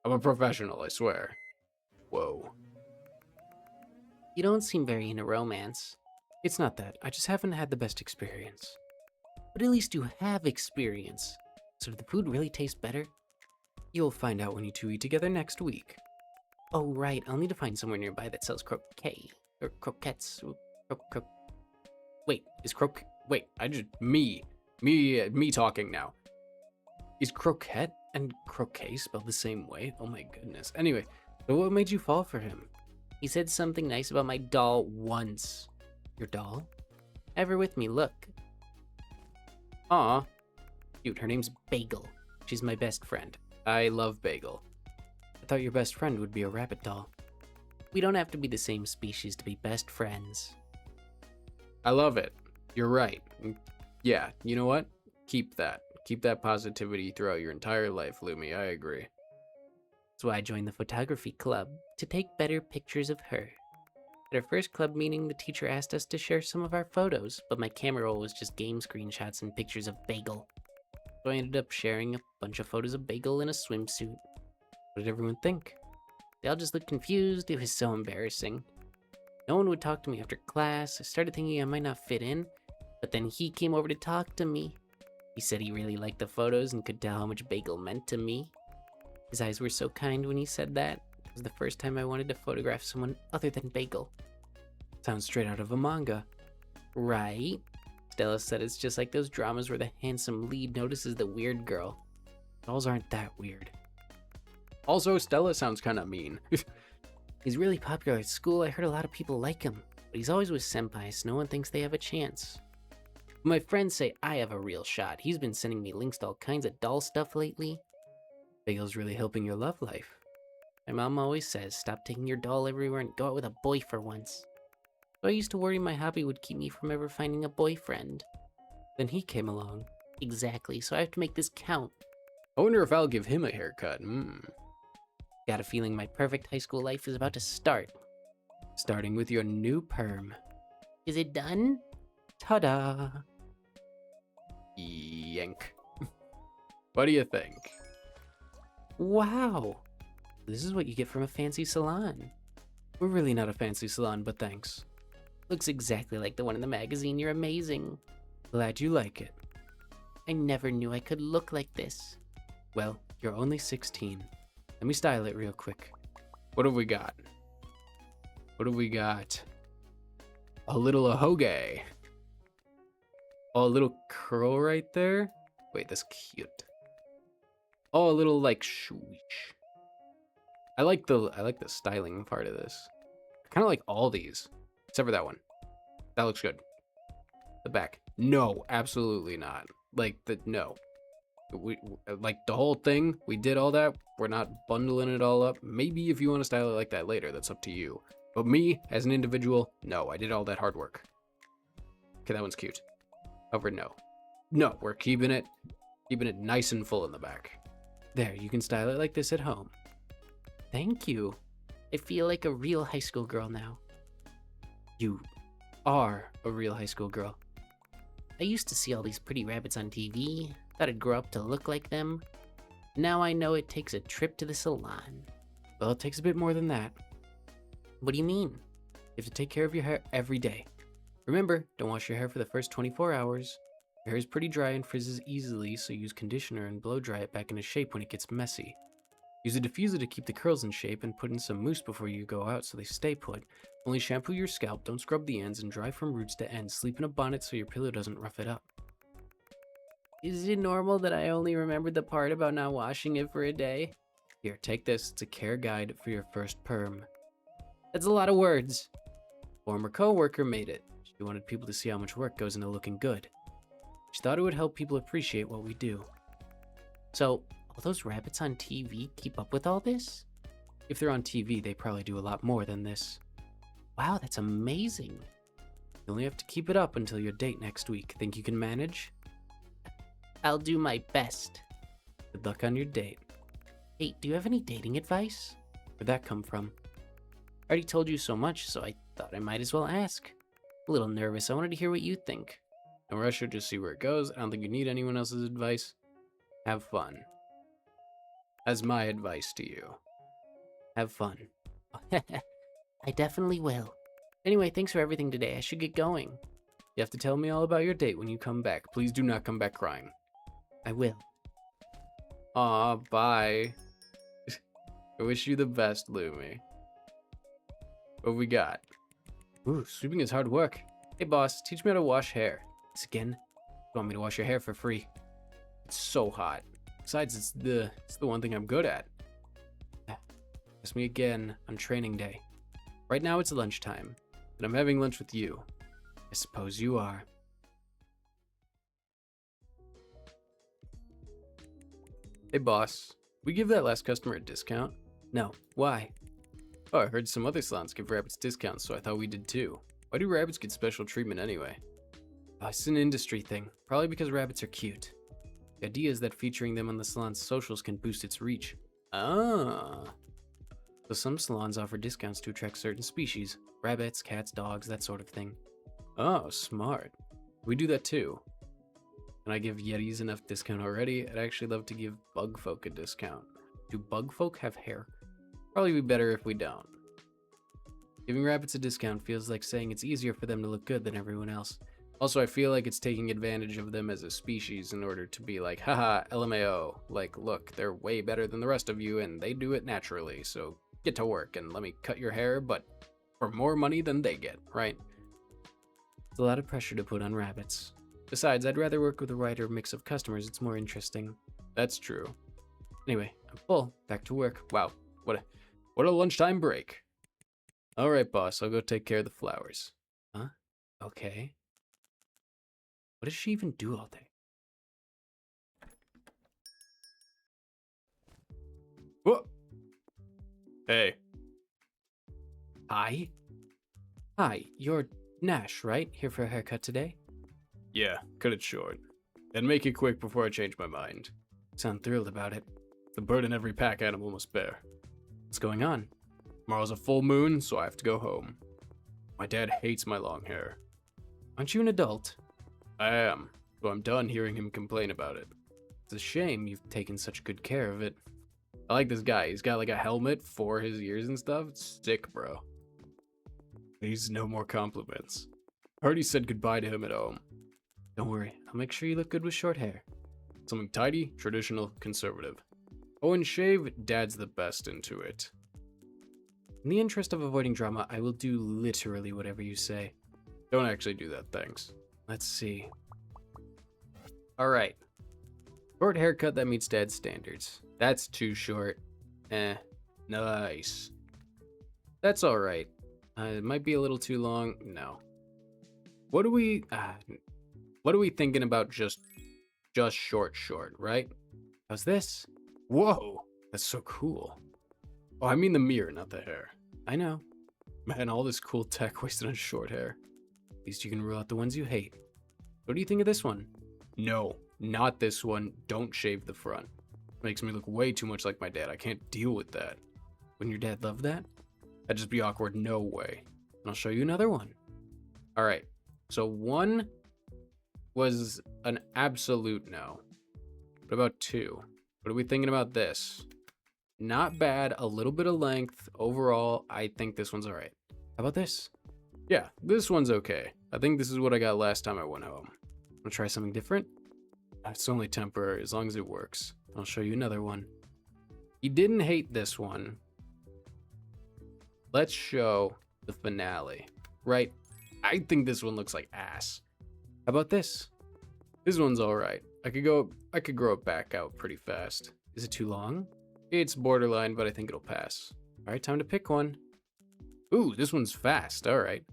I'm a professional, I swear. Whoa. You don't seem very into romance. It's not that. I just haven't had the best experience. But at least you have experience. So did the food really taste better? You'll find out when you two eat together next week. Oh, right. I'll need to find somewhere nearby that sells croquet. Or croquettes. Wait, wait, me talking now. Is croquette and croquet spelled the same way? Oh my goodness. Anyway, so what made you fall for him? He said something nice about my doll once. Your doll? Have her with me, look. Aw. Cute, her name's Bagel. She's my best friend. I love Bagel. I thought your best friend would be a rabbit doll. We don't have to be the same species to be best friends. I love it. You're right. Yeah, you know what? Keep that. Keep that positivity throughout your entire life, Lumi. I agree. That's why I joined the photography club, to take better pictures of her. At our first club meeting, the teacher asked us to share some of our photos, but my camera roll was just game screenshots and pictures of Bagel. So I ended up sharing a bunch of photos of Bagel in a swimsuit. What did everyone think? They all just looked confused. It was so embarrassing. No one would talk to me after class. I started thinking I might not fit in, but then he came over to talk to me. He said he really liked the photos and could tell how much Bagel meant to me. His eyes were so kind when he said that. It was the first time I wanted to photograph someone other than Bagel. Sounds straight out of a manga. Right? Stella said it's just like those dramas where the handsome lead notices the weird girl. Dolls aren't that weird. Also, Stella sounds kind of mean. He's really popular at school. I heard a lot of people like him, but he's always with senpai, so no one thinks they have a chance. My friends say I have a real shot. He's been sending me links to all kinds of doll stuff lately. Bagel's really helping your love life. My mom always says, stop taking your doll everywhere and go out with a boy for once. So I used to worry my hobby would keep me from ever finding a boyfriend. Then he came along. Exactly, so I have to make this count. I wonder if I'll give him a haircut. Got a feeling my perfect high school life is about to start. Starting with your new perm. Is it done? Ta-da! Yank. What do you think? Wow! This is what you get from a fancy salon. We're really not a fancy salon, but thanks. Looks exactly like the one in the magazine. You're amazing. Glad you like it. I never knew I could look like this. Well, you're only 16. Let me style it real quick. What have we got? What have we got? A little ahoge. Oh, a little curl right there. Wait, that's cute. Oh, a little like swoosh. I like the styling part of this. I kind of like all these, except for that one. That looks good. The back. No, absolutely not. Like no. We like the whole thing. We did all that. We're not bundling it all up. Maybe if you want to style it like that later, that's up to you. But me as an individual, no, I did all that hard work. Okay, that one's cute. Over no. No, we're keeping it nice and full in the back. There, you can style it like this at home. Thank you. I feel like a real high school girl now. You are a real high school girl. I used to see all these pretty rabbits on TV, thought I'd grow up to look like them. Now I know it takes a trip to the salon. Well, it takes a bit more than that. What do you mean? You have to take care of your hair every day. Remember, don't wash your hair for the first 24 hours. Your hair is pretty dry and frizzes easily, so use conditioner and blow dry it back into shape when it gets messy. Use a diffuser to keep the curls in shape and put in some mousse before you go out so they stay put. Only shampoo your scalp, don't scrub the ends, and dry from roots to ends. Sleep in a bonnet so your pillow doesn't rough it up. Is it normal that I only remembered the part about not washing it for a day? Here, take this. It's a care guide for your first perm. That's a lot of words. Former co-worker made it. She wanted people to see how much work goes into looking good. She thought it would help people appreciate what we do. So, all those rabbits on TV keep up with all this? If they're on TV, they probably do a lot more than this. Wow, that's amazing. You only have to keep it up until your date next week. Think you can manage? I'll do my best. Good luck on your date. Hey, do you have any dating advice? Where'd that come from? I already told you so much, so I thought I might as well ask. A little nervous. I wanted to hear what you think. No rush or just see where it goes. I don't think you need anyone else's advice. Have fun. That's my advice to you. Have fun. I definitely will. Anyway, thanks for everything today. I should get going. You have to tell me all about your date when you come back. Please do not come back crying. I will. Aw, bye. I wish you the best, Lumi. What we got? Ooh, sweeping is hard work. Hey boss, teach me how to wash hair. This again? You want me to wash your hair for free? It's so hot. Besides, it's the one thing I'm good at. Ask me again on training day. Right now it's lunchtime, but I'm having lunch with you. I suppose you are. Hey boss, we give that last customer a discount? No, why? Oh, I heard some other salons give rabbits discounts, so I thought we did too. Why do rabbits get special treatment anyway? Oh, it's an industry thing, probably because rabbits are cute. The idea is that featuring them on the salon's socials can boost its reach. Ah. So some salons offer discounts to attract certain species. Rabbits, cats, dogs, that sort of thing. Oh, smart. We do that too. And I give Yetis enough discount already. I'd actually love to give bug folk a discount. Do bug folk have hair? Probably be better if we don't. Giving rabbits a discount feels like saying it's easier for them to look good than everyone else. Also, I feel like it's taking advantage of them as a species in order to be like, haha, LMAO. Like, look, they're way better than the rest of you and they do it naturally, so get to work and let me cut your hair, but for more money than they get, right? It's a lot of pressure to put on rabbits. Besides, I'd rather work with a wider mix of customers. It's more interesting. That's true. Anyway, I'm full. Back to work. Wow, what a lunchtime break. All right, boss, I'll go take care of the flowers. Huh? Okay. What does she even do all day? Whoa! Hey. Hi? Hi, you're Nash, right? Here for a haircut today? Yeah, cut it short. And make it quick before I change my mind. Sound thrilled about it. The burden every pack animal must bear. What's going on? Tomorrow's a full moon, so I have to go home. My dad hates my long hair. Aren't you an adult? I am, so I'm done hearing him complain about it. It's a shame you've taken such good care of it. I like this guy. He's got like a helmet for his ears and stuff. It's sick, bro. Needs no more compliments. I already said goodbye to him at home. Don't worry, I'll make sure you look good with short hair. Something tidy, traditional, conservative. Oh, and shave, Dad's the best into it. In the interest of avoiding drama, I will do literally whatever you say. Don't actually do that, thanks. Let's see. Alright. Short haircut that meets Dad's standards. That's too short. Nice. That's alright. It might be a little too long. No. What are we thinking about just short, right? How's this? Whoa, that's so cool. Oh, I mean the mirror, not the hair. I know. Man, all this cool tech wasted on short hair. At least you can rule out the ones you hate. What do you think of this one? No, not this one. Don't shave the front. Makes me look way too much like my dad. I can't deal with that. Wouldn't your dad love that? That'd just be awkward. No way. And I'll show you another one. All right. So one was an absolute no. What about two? What are we thinking about this? Not bad. A little bit of length. Overall, I think this one's all right. How about this? Yeah, this one's okay. I think this is what I got last time I went home. Wanna try something different? It's only temporary, as long as it works. I'll show you another one. You didn't hate this one. Let's show the finale. Right? I think this one looks like ass. How about this? This one's all right. I could grow it back out pretty fast. Is it too long? It's borderline, but I think it'll pass. All right, time to pick one. Ooh, this one's fast. All right.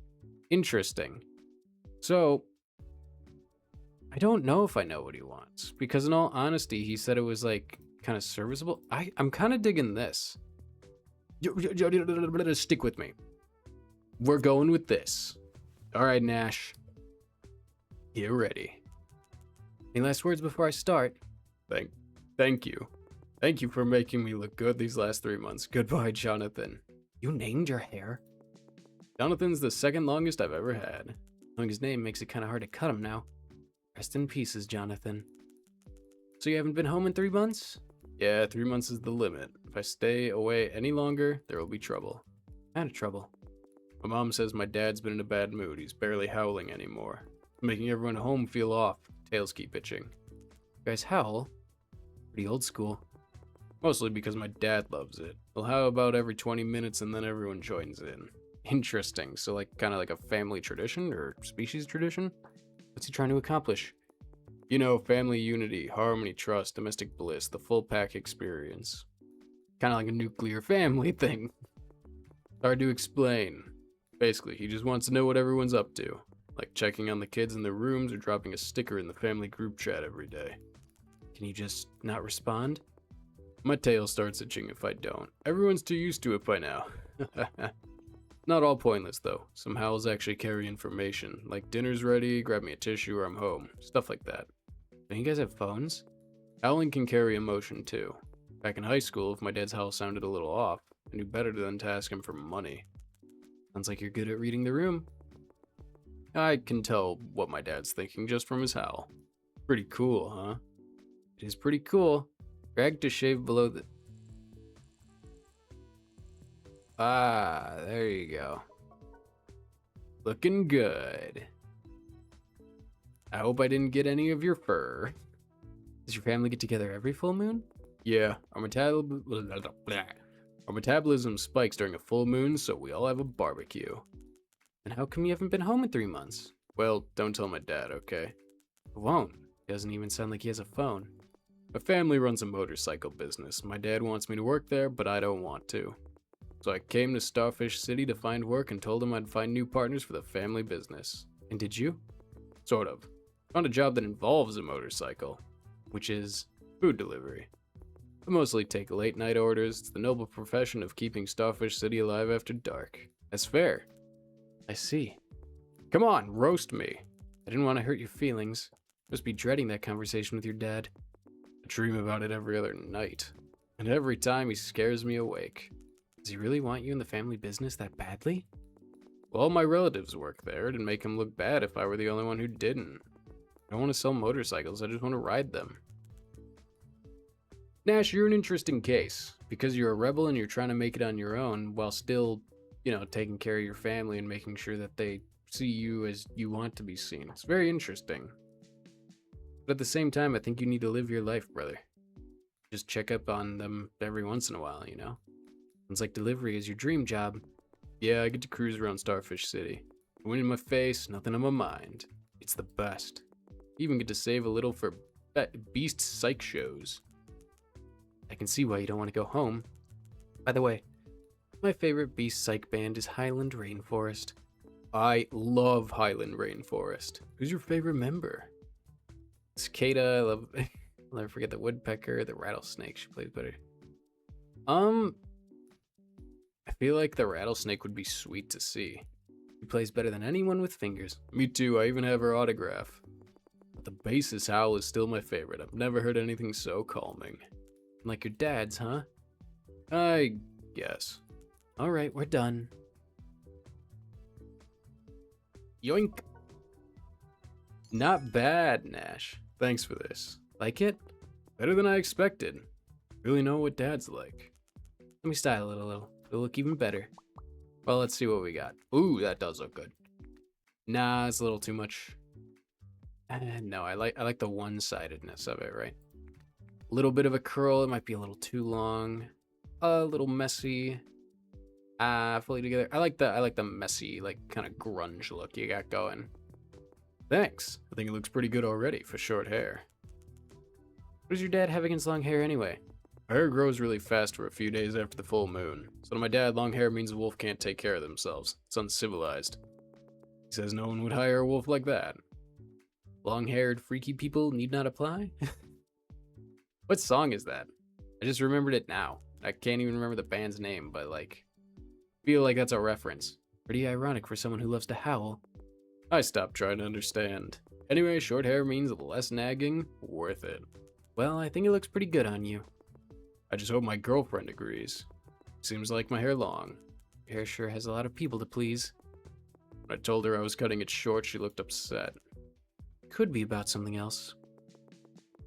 Interesting. So, I don't know if I know what he wants, because in all honesty, he said it was like kind of serviceable. I'm kind of digging this. Stick with me. We're going with this. All right, Nash. Get ready. Any last words before I start? Thank you. Thank you for making me look good these last 3 months. Goodbye, Jonathan. You named your hair? Jonathan's the second longest I've ever had. Knowing his name makes it kind of hard to cut him now. Rest in pieces, Jonathan. So you haven't been home in 3 months? Yeah, 3 months is the limit. If I stay away any longer, there will be trouble. What kind of trouble? My mom says my dad's been in a bad mood. He's barely howling anymore. Making everyone at home feel off. Tails keep itching. You guys howl? Pretty old school. Mostly because my dad loves it. He'll howl about every 20 minutes and then everyone joins in. Interesting. So like kind of like a family tradition or species tradition? What's he trying to accomplish? You know, family unity, harmony, trust, domestic bliss, the full pack experience. Kind of like a nuclear family thing. Hard to explain. Basically, he just wants to know what everyone's up to. Like checking on the kids in their rooms or dropping a sticker in the family group chat every day. Can you just not respond? My tail starts itching if I don't. Everyone's too used to it by now. Not all pointless though. Some howls actually carry information, like dinner's ready, grab me a tissue or I'm home. Stuff like that. Don't you guys have phones? Howling can carry emotion too. Back in high school, if my dad's howl sounded a little off, I knew better than to ask him for money. Sounds like you're good at reading the room. I can tell what my dad's thinking just from his howl. Pretty cool, huh? It is pretty cool. Drag to shave below the... Ah, there you go. Looking good. I hope I didn't get any of your fur. Does your family get together every full moon? Yeah, our metabolism spikes during a full moon, so we all have a barbecue. And how come you haven't been home in 3 months? Well, don't tell my dad, okay? I won't. Doesn't even sound like he has a phone. My family runs a motorcycle business. My dad wants me to work there, but I don't want to. So I came to Starfish City to find work and told him I'd find new partners for the family business. And did you? Sort of. Found a job that involves a motorcycle, which is food delivery. I mostly take late night orders. It's the noble profession of keeping Starfish City alive after dark. That's fair. I see. Come on, roast me. I didn't want to hurt your feelings. Must be dreading that conversation with your dad. I dream about it every other night. And every time he scares me awake. Does he really want you in the family business that badly? Well, all my relatives work there. It'd make him look bad if I were the only one who didn't. I don't want to sell motorcycles, I just want to ride them. Nash, you're an interesting case. Because you're a rebel and you're trying to make it on your own while still, taking care of your family and making sure that they see you as you want to be seen. It's very interesting. But at the same time, I think you need to live your life, brother. Just check up on them every once in a while, you know? It's like delivery is your dream job. Yeah, I get to cruise around Starfish City. Wind in my face, nothing on my mind. It's the best. Even get to save a little for Beast Psych shows. I can see why you don't want to go home. By the way, my favorite Beast Psych band is Highland Rainforest. I love Highland Rainforest. Who's your favorite member? Cicada, I love... I'll never forget the woodpecker, the rattlesnake. She plays better. I feel like the rattlesnake would be sweet to see. He plays better than anyone with fingers. Me too, I even have her autograph. But the bass's howl is still my favorite. I've never heard anything so calming. Like your dad's, huh? I guess. Alright, we're done. Yoink! Not bad, Nash. Thanks for this. Like it? Better than I expected. Really know what dad's like. Let me style it a little. It'll look even better. Well, let's see what we got. Ooh, that does look good. Nah, it's a little too much. No, I like the one-sidedness of it, right? A little bit of a curl. It might be a little too long. A little messy. Fully together. I like the messy, like kind of grunge look you got going. Thanks. I think it looks pretty good already for short hair. What does your dad have against long hair anyway? My hair grows really fast for a few days after the full moon. So to my dad, long hair means a wolf can't take care of themselves. It's uncivilized. He says no one would hire a wolf like that. Long-haired, freaky people need not apply? What song is that? I just remembered it now. I can't even remember the band's name, but like, feel like that's a reference. Pretty ironic for someone who loves to howl. I stopped trying to understand. Anyway, short hair means less nagging. Worth it. Well, I think it looks pretty good on you. I just hope my girlfriend agrees. Seems like my hair long. Your hair sure has a lot of people to please. When I told her I was cutting it short, she looked upset. Could be about something else.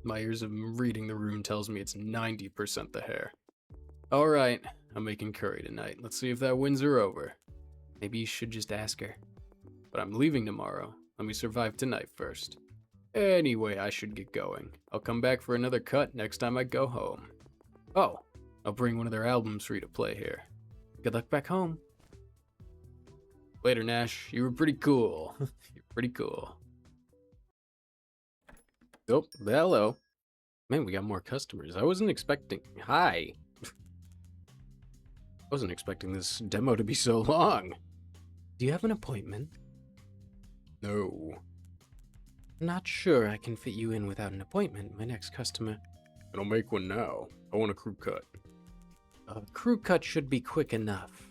My years of reading the room tells me it's 90% the hair. Alright, I'm making curry tonight. Let's see if that wins her over. Maybe you should just ask her. But I'm leaving tomorrow. Let me survive tonight first. Anyway, I should get going. I'll come back for another cut next time I go home. Oh, I'll bring one of their albums for you to play here. Good luck back home. Later, Nash. You were pretty cool. You're pretty cool. Oh, hello. Man, we got more customers. I wasn't expecting... Hi. I wasn't expecting this demo to be so long. Do you have an appointment? No. Not sure I can fit you in without an appointment, my next customer. And I'll make one now. I want a crew cut. A crew cut should be quick enough.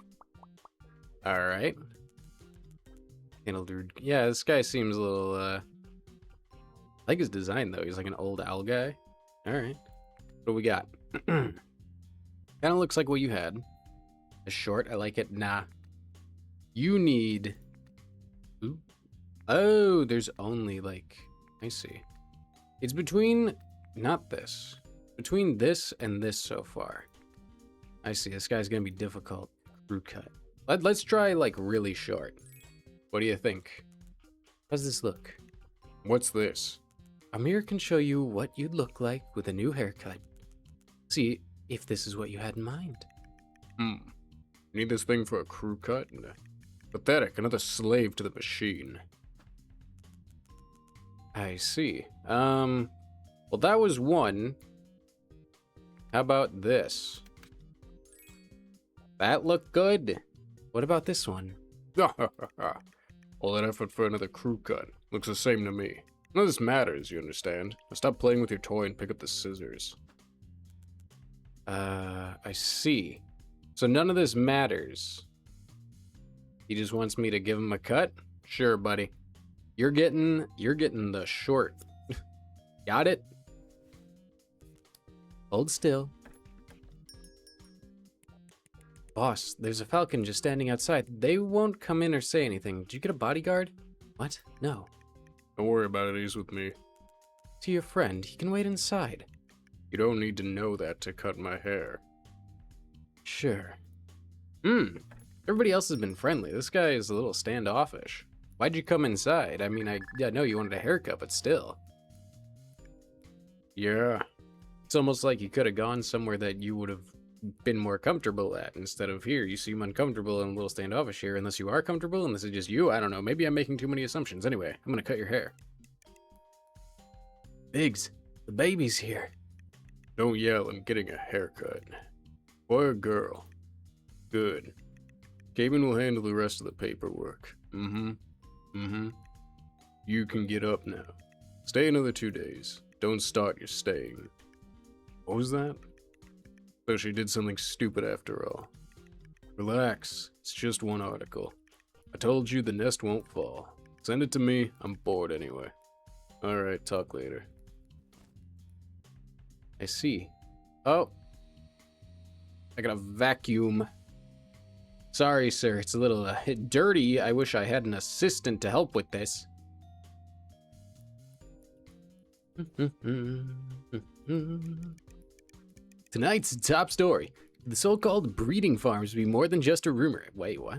Alright. Yeah, this guy seems a little, I like his design, though. He's like an old owl guy. Alright. What do we got? Kinda looks like what you had. A short, I like it. Nah. You need... Ooh. Oh, there's only, like... I see. It's between... Not this. Between this and this so far. I see. This guy's gonna be difficult. Crew cut. Let's try, like, really short. What do you think? How's this look? What's this? A mirror can show you what you'd look like with a new haircut. See if this is what you had in mind. Need this thing for a crew cut? Pathetic, another slave to the machine. I see. Well, that was one. How about this? That looked good. What about this one? All that effort for another crew cut. Looks the same to me. None of this matters, you understand? Now stop playing with your toy and pick up the scissors. I see. So none of this matters. He just wants me to give him a cut? Sure, buddy. You're getting the short. Got it? Hold still. Boss, there's a falcon just standing outside. They won't come in or say anything. Did you get a bodyguard? What? No. Don't worry about it, he's with me. To your friend, he can wait inside. You don't need to know that to cut my hair. Sure. Everybody else has been friendly. This guy is a little standoffish. Why'd you come inside? I mean, I know you wanted a haircut, but still. Yeah. It's almost like you could have gone somewhere that you would have been more comfortable at instead of here. You seem uncomfortable and a little standoffish here, unless you are comfortable and this is just you. I don't know. Maybe I'm making too many assumptions. Anyway, I'm gonna cut your hair. Biggs, the baby's here. Don't yell, I'm getting a haircut. Boy or girl? Good. Gavin will handle the rest of the paperwork. You can get up now. Stay another 2 days. Don't start your staying. What was that? So she did something stupid after all. Relax, it's just one article. I told you the nest won't fall. Send it to me, I'm bored anyway. Alright, talk later. I see. Oh. I got a vacuum. Sorry, sir, it's a little dirty. I wish I had an assistant to help with this. Tonight's top story. The so-called breeding farms be more than just a rumor. Wait, what?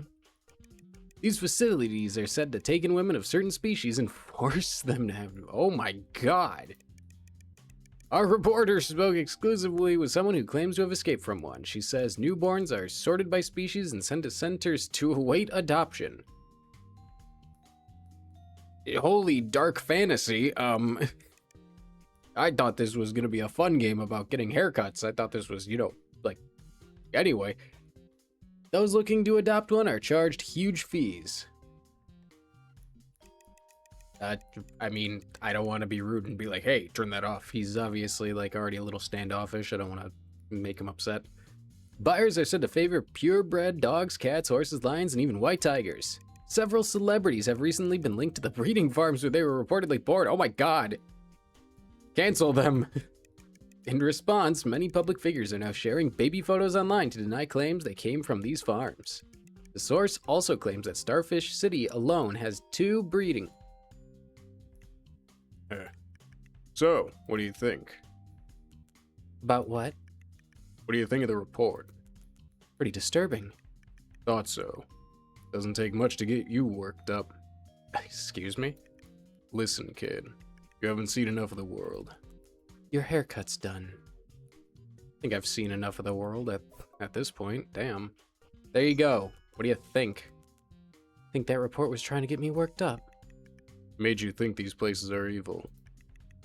These facilities are said to take in women of certain species and force them to have... Oh my god. Our reporter spoke exclusively with someone who claims to have escaped from one. She says newborns are sorted by species and sent to centers to await adoption. Holy dark fantasy. I thought this was gonna be a fun game about getting haircuts. I thought this was, like... Anyway. Those looking to adopt one are charged huge fees. I mean, I don't want to be rude and be like, hey, turn that off. He's obviously, like, already a little standoffish. I don't want to make him upset. Buyers are said to favor purebred dogs, cats, horses, lions, and even white tigers. Several celebrities have recently been linked to the breeding farms where they were reportedly born. Oh my god. Cancel them. In response, many public figures are now sharing baby photos online to deny claims they came from these farms. The source also claims that Starfish City alone has 2 breeding. So, what do you think? About what? What do you think of the report? Pretty disturbing. Thought so. Doesn't take much to get you worked up. Excuse me? Listen, kid. You haven't seen enough of the world. Your haircut's done. I think I've seen enough of the world at this point. Damn. There you go. What do you think? I think that report was trying to get me worked up. Made you think these places are evil.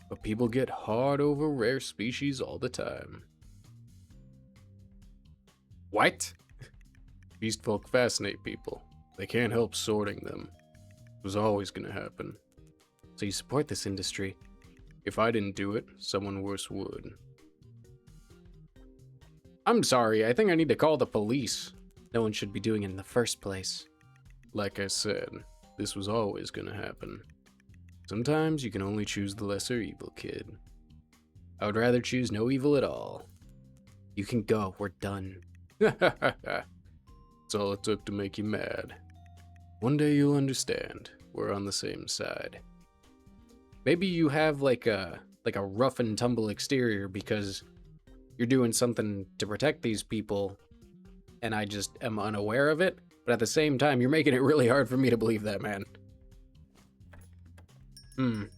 But people get hard over rare species all the time. What? Beastfolk fascinate people. They can't help sorting them. It was always gonna happen. So you support this industry? If I didn't do it, someone worse would. I'm sorry, I think I need to call the police. No one should be doing it in the first place. Like I said, this was always gonna happen. Sometimes you can only choose the lesser evil, kid. I would rather choose no evil at all. You can go, we're done. That's all it took to make you mad. One day you'll understand. We're on the same side. Maybe you have like a rough and tumble exterior because you're doing something to protect these people and I just am unaware of it, but at the same time you're making it really hard for me to believe that, man.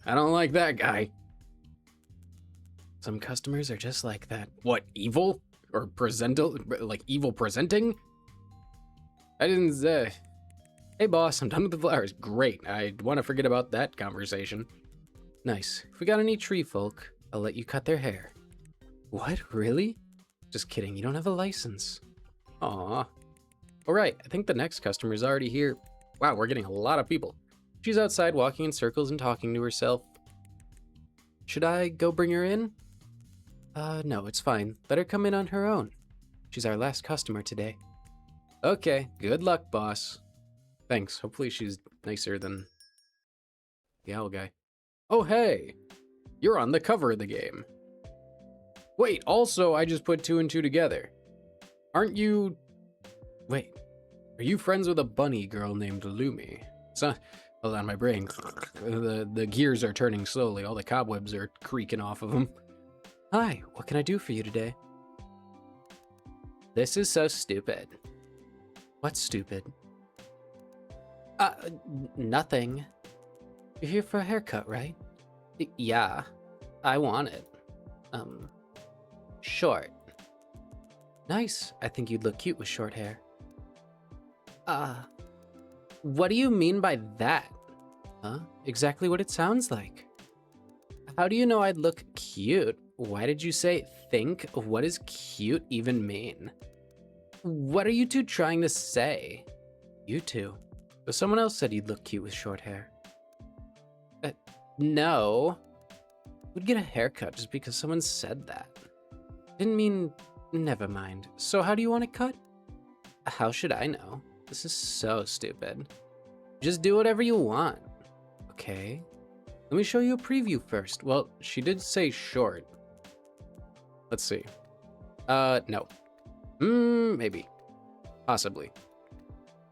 I don't like that guy. Some customers are just like that. What, evil? Or like evil presenting? I didn't say. Hey boss, I'm done with the flowers. Great, I want to forget about that conversation. Nice. If we got any tree folk, I'll let you cut their hair. What, really? Just kidding, you don't have a license. Aw. Alright, I think the next customer is already here. Wow, we're getting a lot of people. She's outside walking in circles and talking to herself. Should I go bring her in? No, it's fine. Let her come in on her own. She's our last customer today. Okay, good luck, boss. Thanks, hopefully she's nicer than the owl guy. Oh, hey! You're on the cover of the game. Wait, also, I just put 2 and 2 together. Aren't you... Wait, are you friends with a bunny girl named Lumi? Hold on, my brain. The gears are turning slowly. All the cobwebs are creaking off of them. Hi, what can I do for you today? This is so stupid. What's stupid? Nothing. You're here for a haircut, right? Yeah, I want it. Short. Nice. I think you'd look cute with short hair. Uh, what do you mean by that? Huh? Exactly what it sounds like. How do you know I'd look cute? Why did you say think? What does cute even mean? What are you two trying to say? You two. But someone else said you'd look cute with short hair. No. Would get a haircut just because someone said that. Didn't mean. Never mind. So how do you want it cut? How should I know? This is so stupid. Just do whatever you want. Okay. Let me show you a preview first. Well, she did say short. Let's see. No. Maybe. Possibly.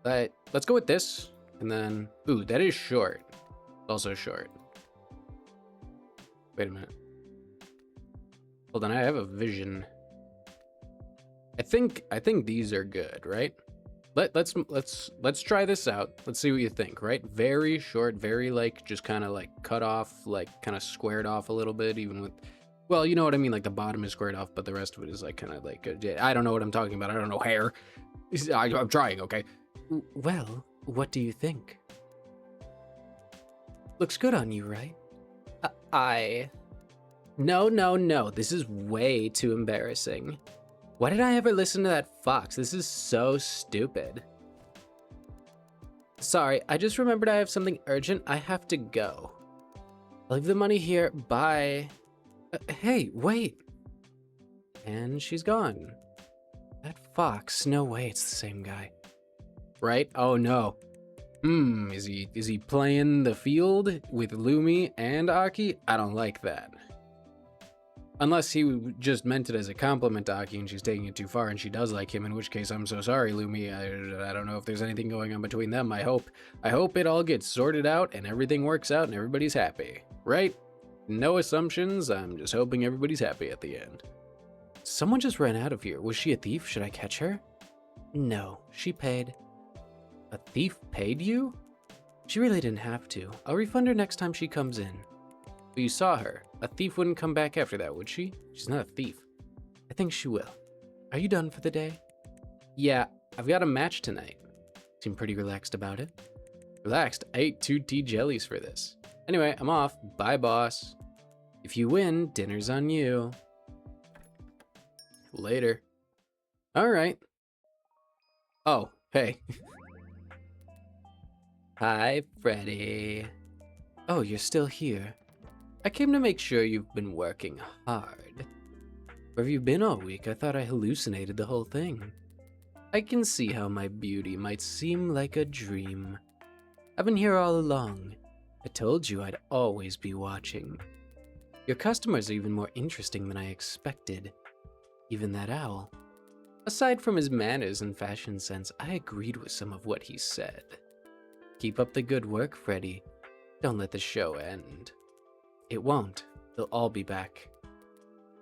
But let's go with this. And then, ooh, that is short. Also short. Wait a minute. Hold on, I have a vision. I think these are good, right? Let's try this out. Let's see what you think, right? Very short, very like just kind of like cut off, like kind of squared off a little bit, even with, well, you know what I mean? Like the bottom is squared off, but the rest of it is like kind of like, I don't know what I'm talking about. I don't know hair. I'm trying, okay? Well, what do you think? Looks good on you, right? No. This is way too embarrassing. Why did I ever listen to that fox? This is so stupid. Sorry, I just remembered I have something urgent. I have to go. I'll leave the money here. Bye. Hey, wait. And she's gone. That fox, no way it's the same guy. Right? Oh no. Is he playing the field with Lumi and Aki? I don't like that. Unless he just meant it as a compliment to Aki and she's taking it too far and she does like him, in which case I'm so sorry, Lumi. I don't know if there's anything going on between them. I hope it all gets sorted out and everything works out and everybody's happy. Right? No assumptions. I'm just hoping everybody's happy at the end. Someone just ran out of here. Was she a thief? Should I catch her? No, she paid. A thief paid you? She really didn't have to. I'll refund her next time she comes in. But you saw her. A thief wouldn't come back after that, would she? She's not a thief. I think she will. Are you done for the day? Yeah, I've got a match tonight. Seem pretty relaxed about it. Relaxed? I ate 2 tea jellies for this. Anyway, I'm off. Bye, boss. If you win, dinner's on you. Later. All right. Oh, hey. Hi, Freddy. Oh, you're still here. I came to make sure you've been working hard. Where have you been all week? I thought I hallucinated the whole thing. I can see how my beauty might seem like a dream. I've been here all along. I told you I'd always be watching. Your customers are even more interesting than I expected. Even that owl. Aside from his manners and fashion sense, I agreed with some of what he said. Keep up the good work, Freddy. Don't let the show end. It won't. They'll all be back.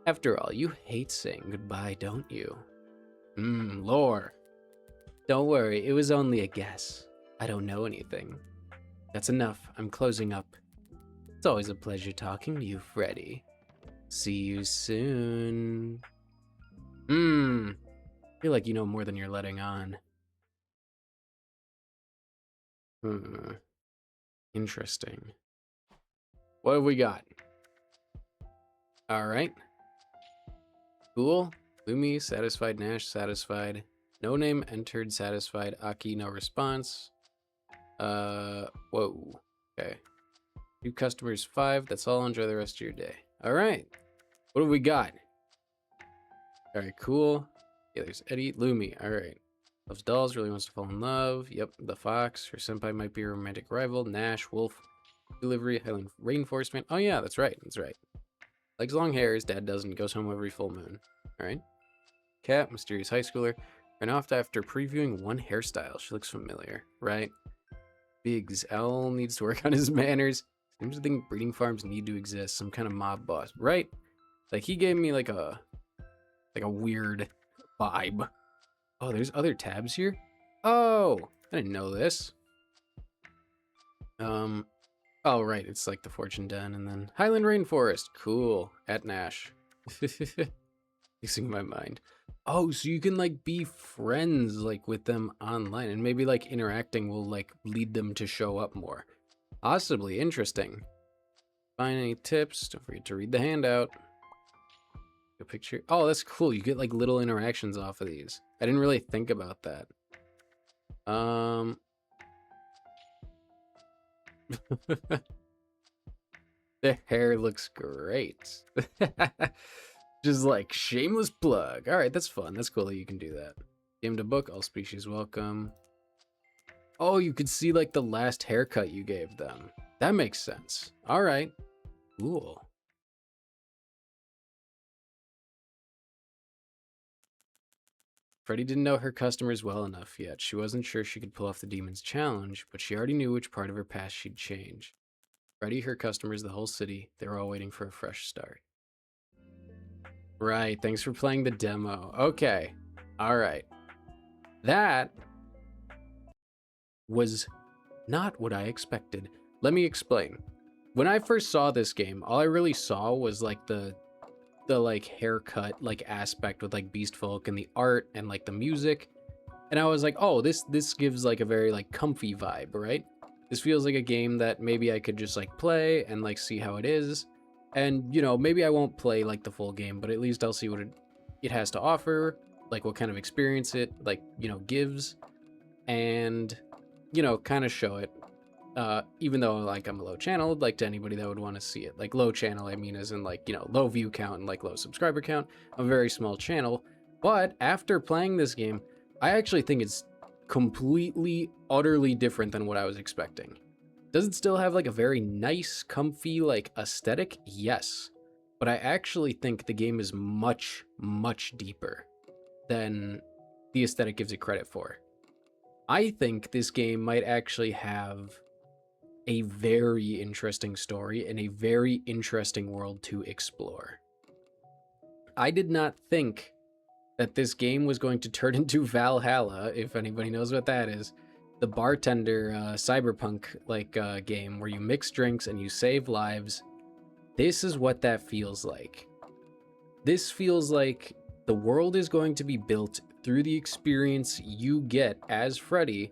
After all, you hate saying goodbye, don't you? Lore. Don't worry, it was only a guess. I don't know anything. That's enough. I'm closing up. It's always a pleasure talking to you, Freddy. See you soon. Feel like you know more than you're letting on. Interesting. What have we got? All right. Cool. Lumi, satisfied. Nash, satisfied. No name entered, satisfied. Aki, no response. Whoa. Okay. New customers 5. That's all. Enjoy the rest of your day. All right. What have we got? All right, cool. Yeah, there's Eddie. Lumi. All right. Loves dolls, really wants to fall in love. Yep, the fox. Her senpai might be a romantic rival. Nash, wolf. Delivery, Highland reinforcement. Oh yeah, that's right. Likes long hair, his dad doesn't, goes home every full moon. Alright. Cat, mysterious high schooler. Ran off after previewing one hairstyle. She looks familiar, right? Biggs, Owl needs to work on his manners. Seems to think breeding farms need to exist. Some kind of mob boss, right? Like he gave me like a weird vibe. Oh, there's other tabs here? Oh, I didn't know this. Oh, right, it's like the Fortune Den, and then Highland Rainforest. Cool. At Nash. Fixing my mind. Oh, so you can like be friends like with them online, and maybe like interacting will like lead them to show up more. Possibly interesting. Find any tips? Don't forget to read the handout. A picture. Oh, that's cool. You get like little interactions off of these. I didn't really think about that. The hair looks great. Just like shameless plug. All right, that's fun. That's cool that you can do that. Game to book. All species welcome. Oh, you could see like the last haircut you gave them. That makes sense. All right. Cool. Freddie didn't know her customers well enough yet. She wasn't sure she could pull off the demon's challenge, but she already knew which part of her past she'd change. Freddie, her customers, the whole city, they were all waiting for a fresh start. Right, thanks for playing the demo. Okay, all right. That was not what I expected. Let me explain. When I first saw this game, all I really saw was like the like haircut like aspect with like Beastfolk and the art and like the music. And I was like, oh, this gives like a very like comfy vibe, right? This feels like a game that maybe I could just like play and like see how it is. And, you know, maybe I won't play like the full game, but at least I'll see what it has to offer, like what kind of experience it like, you know, gives, and, you know, kind of show it. Even though like I'm a low channel, like to anybody that would want to see it. Like low channel, I mean, as in like, you know, low view count and like low subscriber count. I'm a very small channel. But after playing this game, I actually think it's completely, utterly different than what I was expecting. Does it still have like a very nice, comfy, like aesthetic? Yes. But I actually think the game is much, much deeper than the aesthetic gives it credit for. I think this game might actually have a very interesting story and a very interesting world to explore. I did not think that this game was going to turn into Valhalla, if anybody knows what that is. The bartender cyberpunk like game where you mix drinks and you save lives. This is what that feels like. This feels like the world is going to be built through the experience you get as Freddy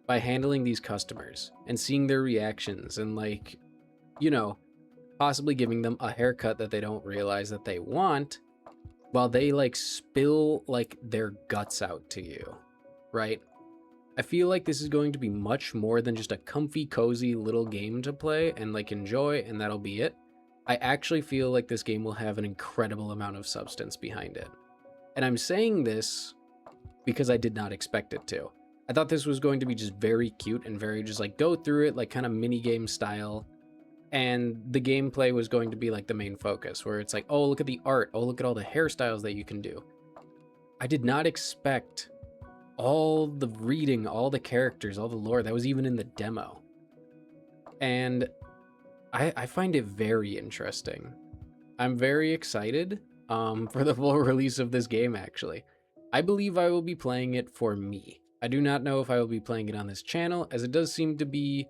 by handling these customers and seeing their reactions and like, you know, possibly giving them a haircut that they don't realize that they want while they like spill like their guts out to you, right? I feel like this is going to be much more than just a comfy, cozy little game to play and like enjoy, and that'll be it. I actually feel like this game will have an incredible amount of substance behind it. And I'm saying this because I did not expect it to. I thought this was going to be just very cute and very just like go through it like kind of mini game style. And the gameplay was going to be like the main focus, where it's like, oh, look at the art. Oh, look at all the hairstyles that you can do. I did not expect all the reading, all the characters, all the lore that was even in the demo. And I find it very interesting. I'm very excited for the full release of this game, actually. I believe I will be playing it for me. I do not know if I will be playing it on this channel, as it does seem to be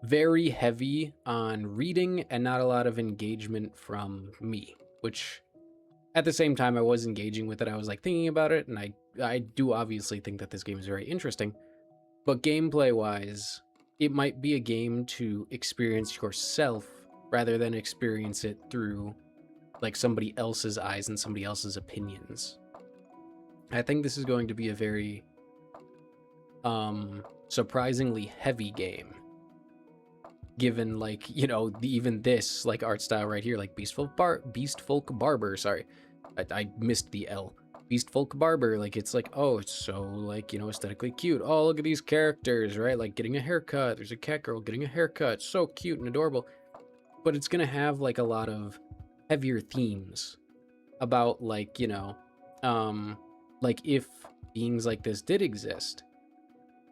very heavy on reading and not a lot of engagement from me, which at the same time I was engaging with it. I was like thinking about it, and I do obviously think that this game is very interesting, but gameplay wise, it might be a game to experience yourself rather than experience it through like somebody else's eyes and somebody else's opinions. I think this is going to be a very surprisingly heavy game, given like, you know, even this like art style right here, like Beastfolk Barber, sorry, I missed the L. Beastfolk Barber, like it's like, oh, it's so like, you know, aesthetically cute. Oh, look at these characters, right? Like getting a haircut. There's a cat girl getting a haircut. So cute and adorable. But it's gonna have like a lot of heavier themes about like, you know, like if beings like this did exist,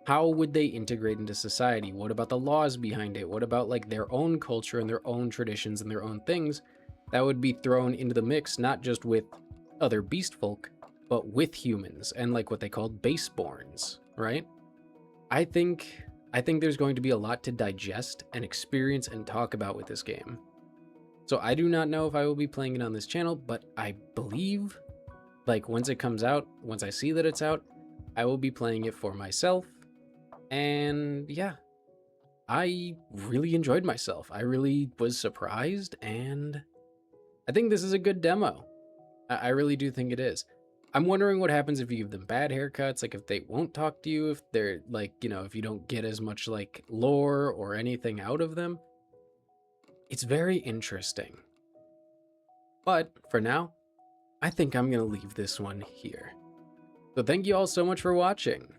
how would they integrate into society? What about the laws behind it? What about like their own culture and their own traditions and their own things that would be thrown into the mix, not just with other beast folk, but with humans and like what they called baseborns, right? I think there's going to be a lot to digest and experience and talk about with this game. So I do not know if I will be playing it on this channel, but I believe, like, once it comes out, once I see that it's out, I will be playing it for myself. And yeah, I really enjoyed myself. I really was surprised, and I think this is a good demo. I really do think it is. I'm wondering what happens if you give them bad haircuts, like if they won't talk to you, if they're like, if you don't get as much like lore or anything out of them. It's very interesting. But for now, I think I'm going to leave this one here. So thank you all so much for watching.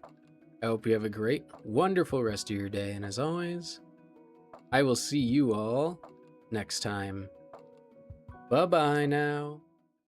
I hope you have a great, wonderful rest of your day, and as always, I will see you all next time. Bye-bye now.